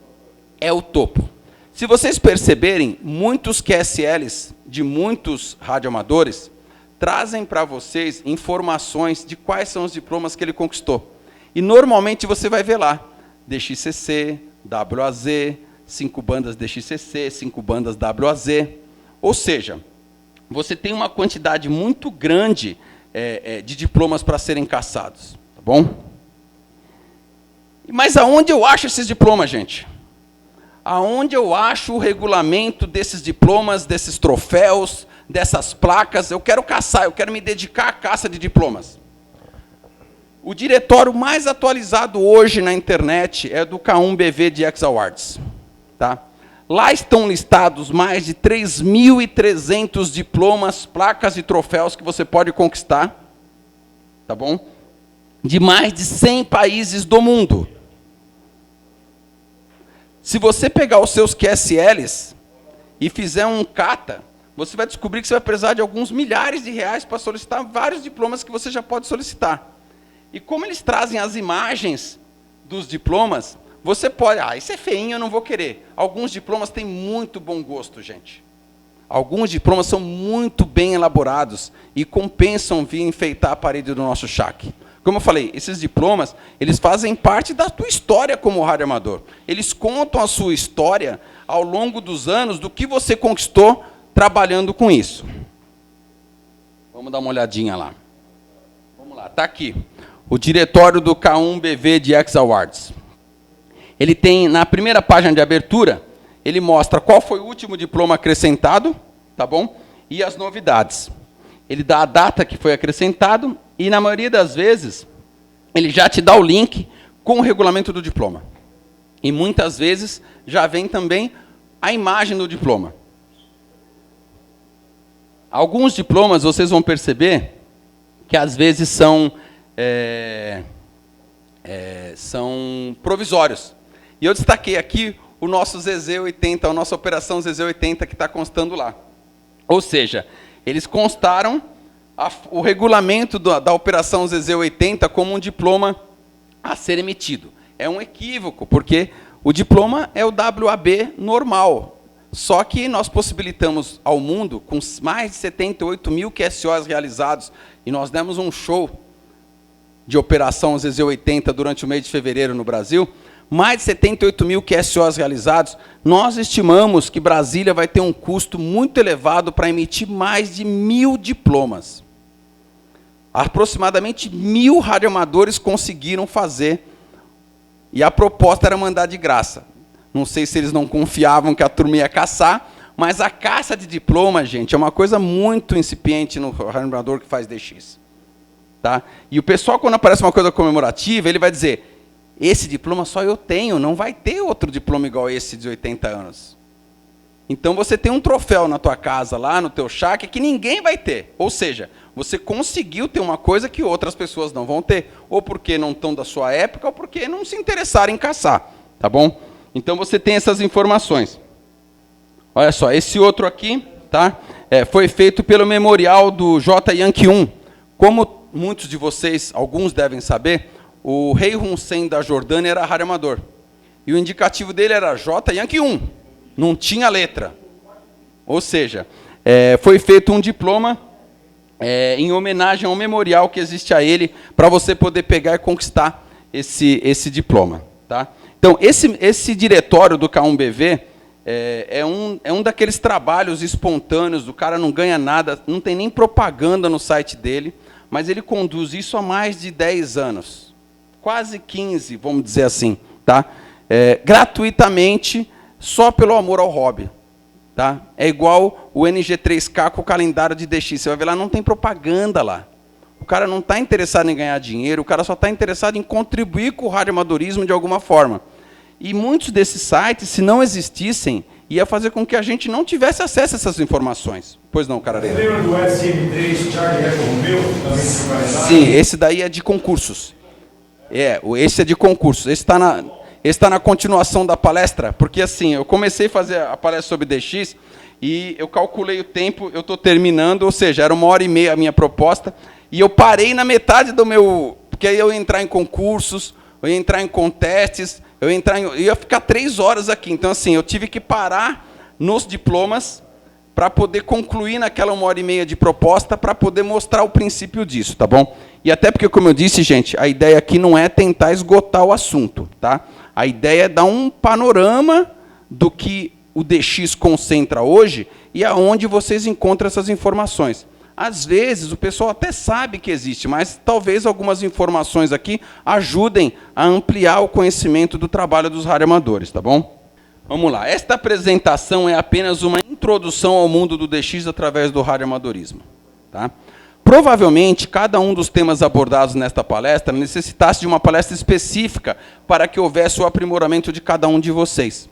é o topo. Se vocês perceberem, muitos QSLs de muitos radioamadores trazem para vocês informações de quais são os diplomas que ele conquistou. E normalmente você vai ver lá, DXCC, WAZ, 5 bandas DXCC, 5 bandas WAZ. Ou seja, você tem uma quantidade muito grande de diplomas para serem caçados. Tá bom? Mas aonde eu acho esses diplomas, gente? Aonde eu acho o regulamento desses diplomas, desses troféus, dessas placas? Eu quero caçar, eu quero me dedicar à caça de diplomas. O diretório mais atualizado hoje na internet é do K1BV DX Awards. Tá? Lá estão listados mais de 3.300 diplomas, placas e troféus que você pode conquistar, tá bom? De mais de 100 países do mundo. Se você pegar os seus QSLs e fizer um cata, você vai descobrir que você vai precisar de alguns milhares de reais para solicitar vários diplomas que você já pode solicitar. E como eles trazem as imagens dos diplomas, você pode... isso é feinho, eu não vou querer. Alguns diplomas têm muito bom gosto, gente. Alguns diplomas são muito bem elaborados e compensam vir enfeitar a parede do nosso shack. Como eu falei, esses diplomas, eles fazem parte da tua história como radioamador. Eles contam a sua história ao longo dos anos do que você conquistou trabalhando com isso. Vamos dar uma olhadinha lá. Vamos lá, está aqui. O diretório do K1BV DX Awards. Ele tem, na primeira página de abertura, ele mostra qual foi o último diploma acrescentado, tá bom? E as novidades. Ele dá a data que foi acrescentado e, na maioria das vezes, ele já te dá o link com o regulamento do diploma. E, muitas vezes, já vem também a imagem do diploma. Alguns diplomas, vocês vão perceber que, às vezes, são provisórios. E eu destaquei aqui o nosso ZZ80, a nossa operação ZZ80 que está constando lá. Ou seja, eles constaram o regulamento da operação ZZ80 como um diploma a ser emitido. É um equívoco, porque O diploma é o WAB normal, só que nós possibilitamos ao mundo, com mais de 78 mil QSOs realizados, e nós demos um show de operação ZZ80 durante o mês de fevereiro no Brasil, mais de 78 mil QSOs realizados, nós estimamos que Brasília vai ter um custo muito elevado para emitir mais de 1.000 diplomas. Aproximadamente 1.000 radioamadores conseguiram fazer, e a proposta era mandar de graça. Não sei se eles não confiavam que a turma ia caçar, mas a caça de diploma, gente, é uma coisa muito incipiente no radioamador que faz DX. Tá? E o pessoal, quando aparece uma coisa comemorativa, ele vai dizer, esse diploma só eu tenho, não vai ter outro diploma igual esse de 80 anos. Então você tem um troféu na tua casa, lá no teu shack, que ninguém vai ter. Ou seja, você conseguiu ter uma coisa que outras pessoas não vão ter. Ou porque não estão da sua época, ou porque não se interessaram em caçar. Tá bom? Então você tem essas informações. Olha só, esse outro aqui, tá? Foi feito pelo memorial do J. Yankee 1. Como muitos de vocês, alguns devem saber, o rei Hussein da Jordânia era radioamador. E o indicativo dele era J. Yankee 1. Não tinha letra. Ou seja, foi feito um diploma em homenagem ao memorial que existe a ele, para você poder pegar e conquistar esse diploma. Tá? Então, esse diretório do K1BV é um daqueles trabalhos espontâneos, do cara não ganha nada, não tem nem propaganda no site dele, mas ele conduz isso há mais de 10 anos. Quase 15, vamos dizer assim. Tá? Gratuitamente, só pelo amor ao hobby. Tá? É igual o NG3K com o calendário de DX. Você vai ver lá, não tem propaganda lá. O cara não está interessado em ganhar dinheiro, o cara só está interessado em contribuir com o radioamadorismo de alguma forma. E muitos desses sites, se não existissem, ia fazer com que a gente não tivesse acesso a essas informações. Pois não, Carareira? Você lembra do SM3 Charlie Echo Romeo? Sim, esse daí é de concursos. Esse é de concursos. Esse está na continuação da palestra, porque assim, eu comecei a fazer a palestra sobre DX e eu calculei o tempo, eu estou terminando, ou seja, era 1h30 a minha proposta, e eu parei na metade do meu... Porque aí eu ia entrar em concursos, eu ia entrar em contestes, eu ia ficar 3 horas aqui. Então, assim, eu tive que parar nos diplomas para poder concluir naquela 1h30 de proposta, para poder mostrar o princípio disso, tá bom? E até porque, como eu disse, gente, a ideia aqui não é tentar esgotar o assunto, tá? A ideia é dar um panorama do que o DX concentra hoje e aonde vocês encontram essas informações. Às vezes, o pessoal até sabe que existe, mas talvez algumas informações aqui ajudem a ampliar o conhecimento do trabalho dos radioamadores, tá bom? Vamos lá. Esta apresentação é apenas uma introdução ao mundo do DX através do radioamadorismo. Tá? Provavelmente, cada um dos temas abordados nesta palestra necessitasse de uma palestra específica para que houvesse o aprimoramento de cada um de vocês.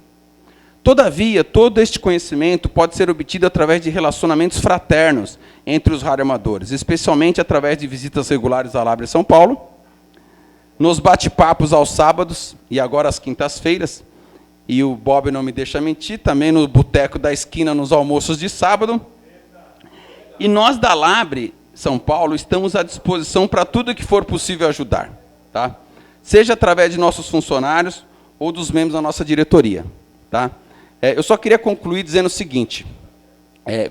Todavia, todo este conhecimento pode ser obtido através de relacionamentos fraternos entre os radioamadores, especialmente através de visitas regulares à Labre São Paulo, nos bate-papos aos sábados e agora às quintas-feiras, e o Bob não me deixa mentir, também no Boteco da Esquina, nos almoços de sábado. E nós da Labre São Paulo estamos à disposição para tudo que for possível ajudar. Tá? Seja através de nossos funcionários ou dos membros da nossa diretoria. Tá? Eu só queria concluir dizendo o seguinte.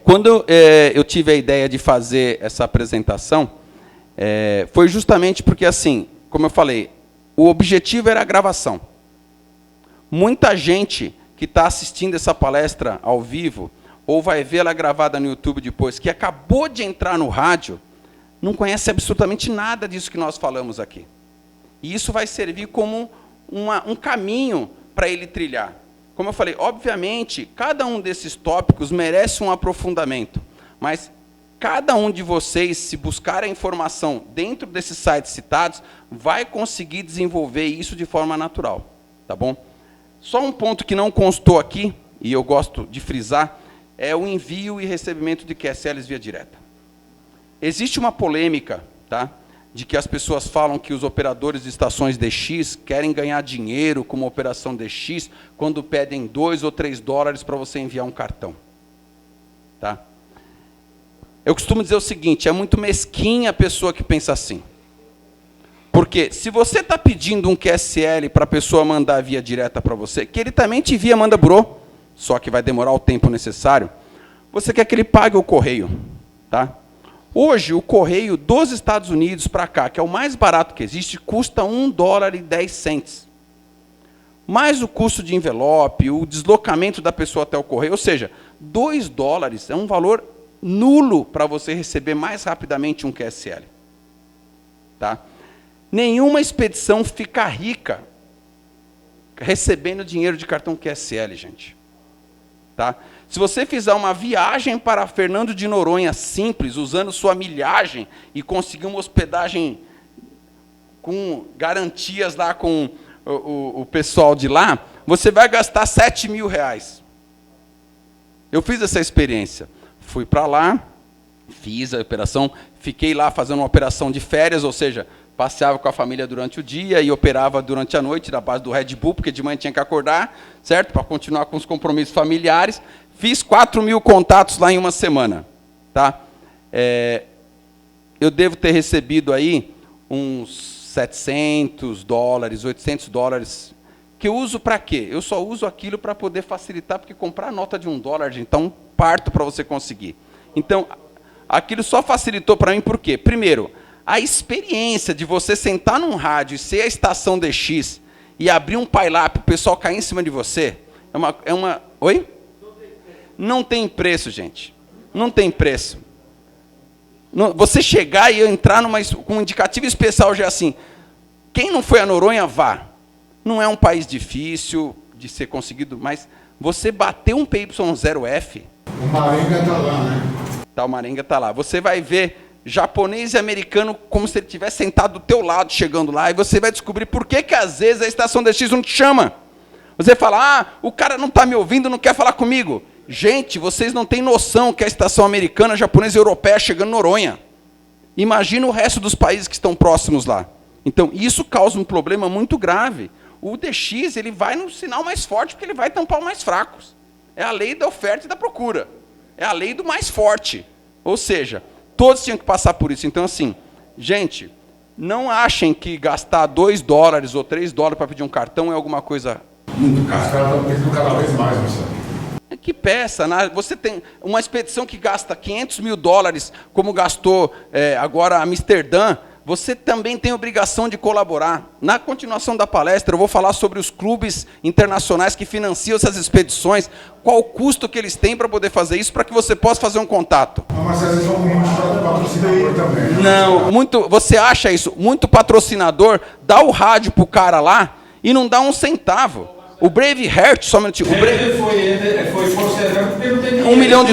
Quando eu tive a ideia de fazer essa apresentação, foi justamente porque, assim, como eu falei, o objetivo era a gravação. Muita gente que está assistindo essa palestra ao vivo, ou vai vê-la gravada no YouTube depois, que acabou de entrar no rádio, não conhece absolutamente nada disso que nós falamos aqui. E isso vai servir como um caminho para ele trilhar. Como eu falei, obviamente, cada um desses tópicos merece um aprofundamento, mas cada um de vocês, se buscar a informação dentro desses sites citados, vai conseguir desenvolver isso de forma natural. Tá bom? Só um ponto que não constou aqui, e eu gosto de frisar, é o envio e recebimento de QSLs via direta. Existe uma polêmica, tá, de que as pessoas falam que os operadores de estações DX querem ganhar dinheiro com uma operação DX quando pedem $2 ou $3 para você enviar um cartão. Tá? Eu costumo dizer o seguinte, é muito mesquinha a pessoa que pensa assim. Porque se você está pedindo um QSL para a pessoa mandar via direta para você, que ele também te envia manda burô, só que vai demorar o tempo necessário, você quer que ele pague o correio. Tá? Hoje, o correio dos Estados Unidos para cá, que é o mais barato que existe, custa $1,10. Mais o custo de envelope, o deslocamento da pessoa até o correio, ou seja, $2 é um valor nulo para você receber mais rapidamente um QSL. Tá? Nenhuma expedição fica rica recebendo dinheiro de cartão QSL, gente. Tá? Se você fizer uma viagem para Fernando de Noronha simples, usando sua milhagem e conseguir uma hospedagem com garantias lá com o pessoal de lá, você vai gastar R$7.000. Eu fiz essa experiência. Fui para lá, fiz a operação, fiquei lá fazendo uma operação de férias, ou seja, passeava com a família durante o dia e operava durante a noite, na base do Red Bull, porque de manhã tinha que acordar, certo? Para continuar com os compromissos familiares. Fiz 4.000 contatos lá em uma semana. Tá? Eu devo ter recebido aí uns $700, $800, que eu uso para quê? Eu só uso aquilo para poder facilitar, porque comprar nota de $1, então, parto para você conseguir. Então, aquilo só facilitou para mim por quê? Primeiro, a experiência de você sentar num rádio e ser a estação DX e abrir um PyLap, o pessoal cair em cima de você, Oi? Não tem preço, gente. Não tem preço. Você chegar e entrar com um indicativo especial já assim, quem não foi a Noronha, vá. Não é um país difícil de ser conseguido, mas você bater um PY0F... O Marenga está lá, né? Tá, o Marenga está lá. Você vai ver japonês e americano como se ele estivesse sentado do teu lado, chegando lá, e você vai descobrir por que às vezes a estação DX não te chama. Você fala, o cara não está me ouvindo, não quer falar comigo. Gente, vocês não têm noção que a estação americana, japonesa e europeia chegando em Noronha. Imagina o resto dos países que estão próximos lá. Então, isso causa um problema muito grave. O DX ele vai no sinal mais forte, porque ele vai tampar os mais fracos. É a lei da oferta e da procura. É a lei do mais forte. Ou seja, todos tinham que passar por isso. Então, assim, gente, não achem que gastar $2 ou $3 para pedir um cartão é alguma coisa muito cara. Os caras estão pedindo cada vez mais, Marcelo. Que peça, né? Você tem uma expedição que gasta $500.000, como gastou agora Amsterdã, você também tem obrigação de colaborar. Na continuação da palestra, eu vou falar sobre os clubes internacionais que financiam essas expedições, qual o custo que eles têm para poder fazer isso, para que você possa fazer um contato. Mas às vezes vão muito patrocinador também. Né? Não, você acha isso? Muito patrocinador dá o rádio para o cara lá e não dá um centavo. O Braveheart, somente foi considerado $1 milhão.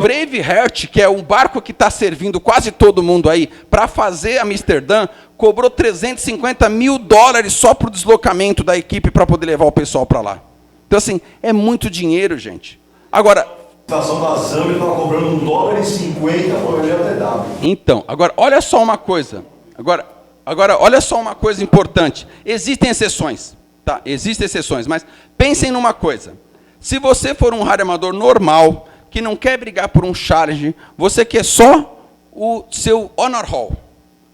Braveheart, que é um barco que está servindo quase todo mundo aí, para fazer Amsterdã, cobrou $350 mil só para o deslocamento da equipe para poder levar o pessoal para lá. Então, assim, é muito dinheiro, gente. Agora... A estação da Zâmbia estava cobrando $1,50 por GTW. Então, agora, olha só uma coisa. Agora, olha só uma coisa importante. Existem exceções. Tá, existem exceções, mas pensem numa coisa. Se você for um radioamador normal, que não quer brigar por um charge, você quer só o seu honor roll.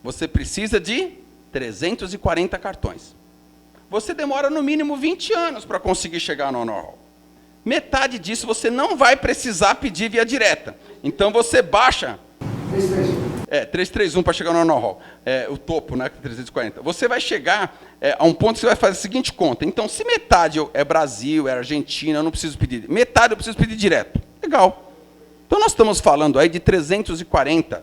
Você precisa de 340 cartões. Você demora no mínimo 20 anos para conseguir chegar no honor roll. Metade disso você não vai precisar pedir via direta. Então você baixa... 331 para chegar no honor roll. O topo, né? 340. Você vai chegar a um ponto que você vai fazer a seguinte conta. Então, se metade é Brasil, é Argentina, eu não preciso pedir. Metade eu preciso pedir direto. Legal. Então, nós estamos falando aí de $340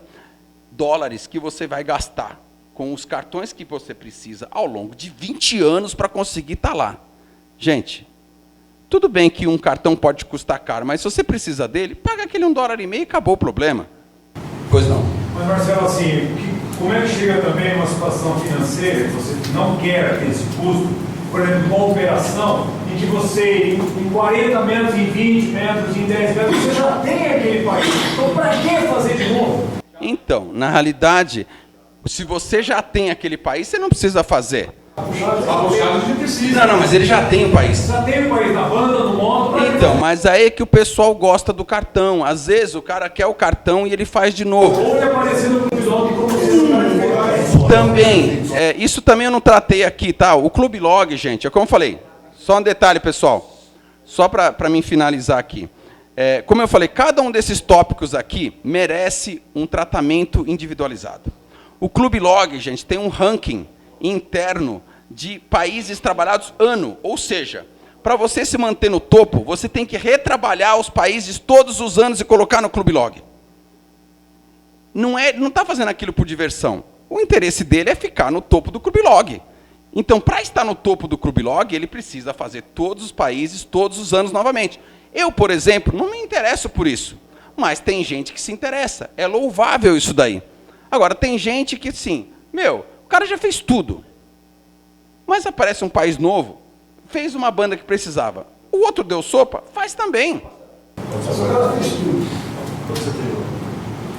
que você vai gastar com os cartões que você precisa ao longo de 20 anos para conseguir estar lá. Gente, tudo bem que um cartão pode custar caro, mas se você precisa dele, paga aquele $1,50 e acabou o problema. Pois não. Mas, Marcelo, assim, como é que chega também uma situação financeira que você não quer ter esse custo, por exemplo, uma operação em que você, em 40 metros, em 20 metros, em 10 metros, você já tem aquele país. Então, para que fazer de novo? Então, na realidade, se você já tem aquele país, você não precisa fazer. Não, mas ele já tem o país. Já tem o país na banda, no modo. Então, mas aí é que o pessoal gosta do cartão. Às vezes o cara quer o cartão e ele faz de novo. Ou ele aparecendo no visual de como se Também, isso também eu não tratei aqui, tá? O Clube Log, gente, é como eu falei, só um detalhe, pessoal, só para mim finalizar aqui. Como eu falei, cada um desses tópicos aqui merece um tratamento individualizado. O Clube Log, gente, tem um ranking interno de países trabalhados ano, ou seja, para você se manter no topo, você tem que retrabalhar os países todos os anos e colocar no Clube Log. Não está fazendo aquilo por diversão. O interesse dele é ficar no topo do Clube Log. Então, para estar no topo do Clube Log, ele precisa fazer todos os países, todos os anos novamente. Eu, por exemplo, não me interesso por isso. Mas tem gente que se interessa. É louvável isso daí. Agora, tem gente que, sim, o cara já fez tudo. Mas aparece um país novo, fez uma banda que precisava. O outro deu sopa, faz também. Mas o cara fez tudo.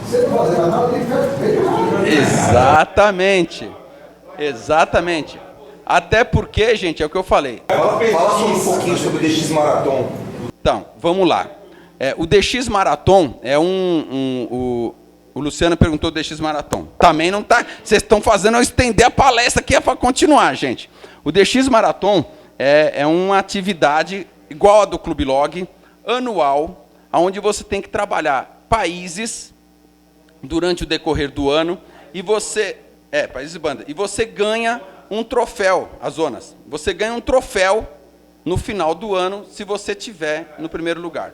Se ele não fazer nada, ele fez. Exatamente. Exatamente. Até porque, gente, é o que eu falei. Fala sobre um pouquinho sobre o DX Marathon. Então, vamos lá. O DX Marathon é o Luciano perguntou do DX Marathon. Também não está... Vocês estão fazendo eu estender a palestra aqui para continuar, gente. O DX Marathon é uma atividade igual a do Clube Log, anual, onde você tem que trabalhar países durante o decorrer do ano e você... países e banda. E você ganha um troféu, as zonas. Você ganha um troféu no final do ano, se você tiver no primeiro lugar.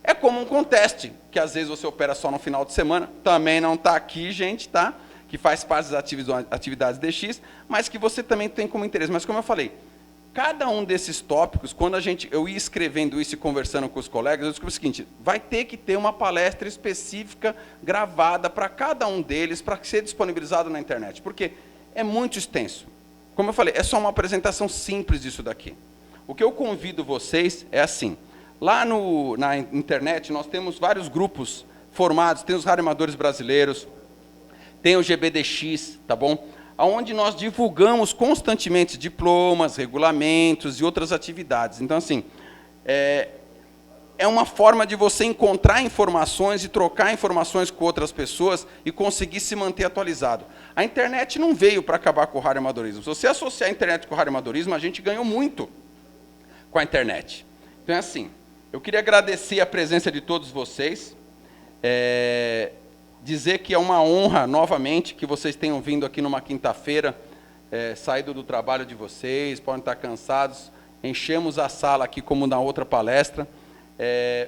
É como um contest, que às vezes você opera só no final de semana, também não está aqui, gente, tá? Que faz parte das atividades DX, mas que você também tem como interesse. Mas como eu falei, cada um desses tópicos, quando eu ia escrevendo isso e conversando com os colegas, eu descobri o seguinte, vai ter que ter uma palestra específica gravada para cada um deles, para ser disponibilizado na internet, porque é muito extenso. Como eu falei, é só uma apresentação simples disso daqui. O que eu convido vocês é assim, lá na internet nós temos vários grupos formados, tem os radioamadores brasileiros, tem o GBDX, tá bom? Onde nós divulgamos constantemente diplomas, regulamentos e outras atividades. Então, assim, é uma forma de você encontrar informações e trocar informações com outras pessoas e conseguir se manter atualizado. A internet não veio para acabar com o radioamadorismo. Se você associar a internet com o radioamadorismo, a gente ganhou muito com a internet. Então, é assim, eu queria agradecer a presença de todos vocês, dizer que é uma honra, novamente, que vocês tenham vindo aqui numa quinta-feira, saído do trabalho de vocês, podem estar cansados, enchemos a sala aqui como na outra palestra.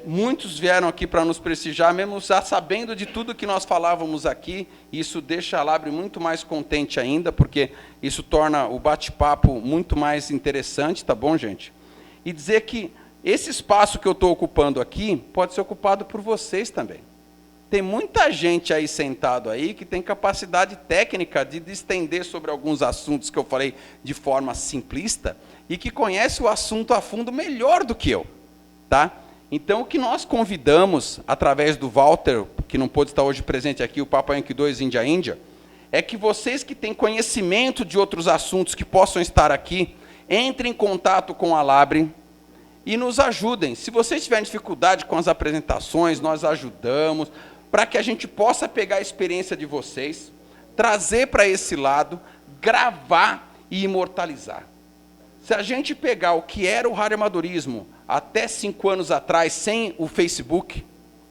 Muitos vieram aqui para nos prestigiar, mesmo já sabendo de tudo que nós falávamos aqui, isso deixa a Labre muito mais contente ainda, porque isso torna o bate-papo muito mais interessante, tá bom, gente? E dizer que esse espaço que eu estou ocupando aqui pode ser ocupado por vocês também. Tem muita gente aí sentado aí que tem capacidade técnica de estender sobre alguns assuntos que eu falei de forma simplista e que conhece o assunto a fundo melhor do que eu, tá? Então, o que nós convidamos, através do Walter, que não pôde estar hoje presente aqui, o Papa Yankee 2 Índia, é que vocês que têm conhecimento de outros assuntos que possam estar aqui, entrem em contato com a Labre e nos ajudem. Se vocês tiverem dificuldade com as apresentações, nós ajudamos, para que a gente possa pegar a experiência de vocês, trazer para esse lado, gravar e imortalizar. Se a gente pegar o que era o radioamadorismo até 5 anos atrás, sem o Facebook,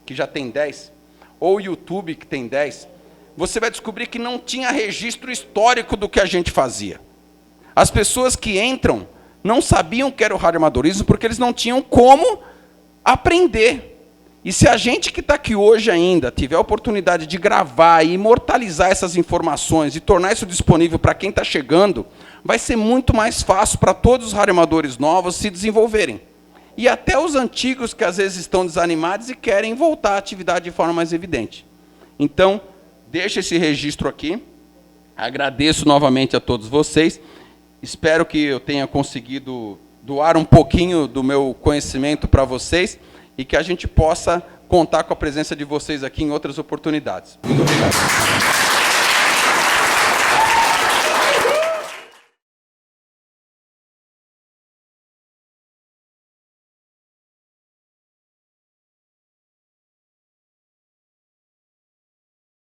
que já tem 10, ou o YouTube, que tem 10, você vai descobrir que não tinha registro histórico do que a gente fazia. As pessoas que entram não sabiam o que era o radioamadorismo porque eles não tinham como aprender. E se a gente que está aqui hoje ainda tiver a oportunidade de gravar e imortalizar essas informações e tornar isso disponível para quem está chegando, vai ser muito mais fácil para todos os radioamadores novos se desenvolverem. E até os antigos que às vezes estão desanimados e querem voltar à atividade de forma mais evidente. Então, deixa esse registro aqui. Agradeço novamente a todos vocês. Espero que eu tenha conseguido doar um pouquinho do meu conhecimento para vocês e que a gente possa contar com a presença de vocês aqui em outras oportunidades. Muito obrigado.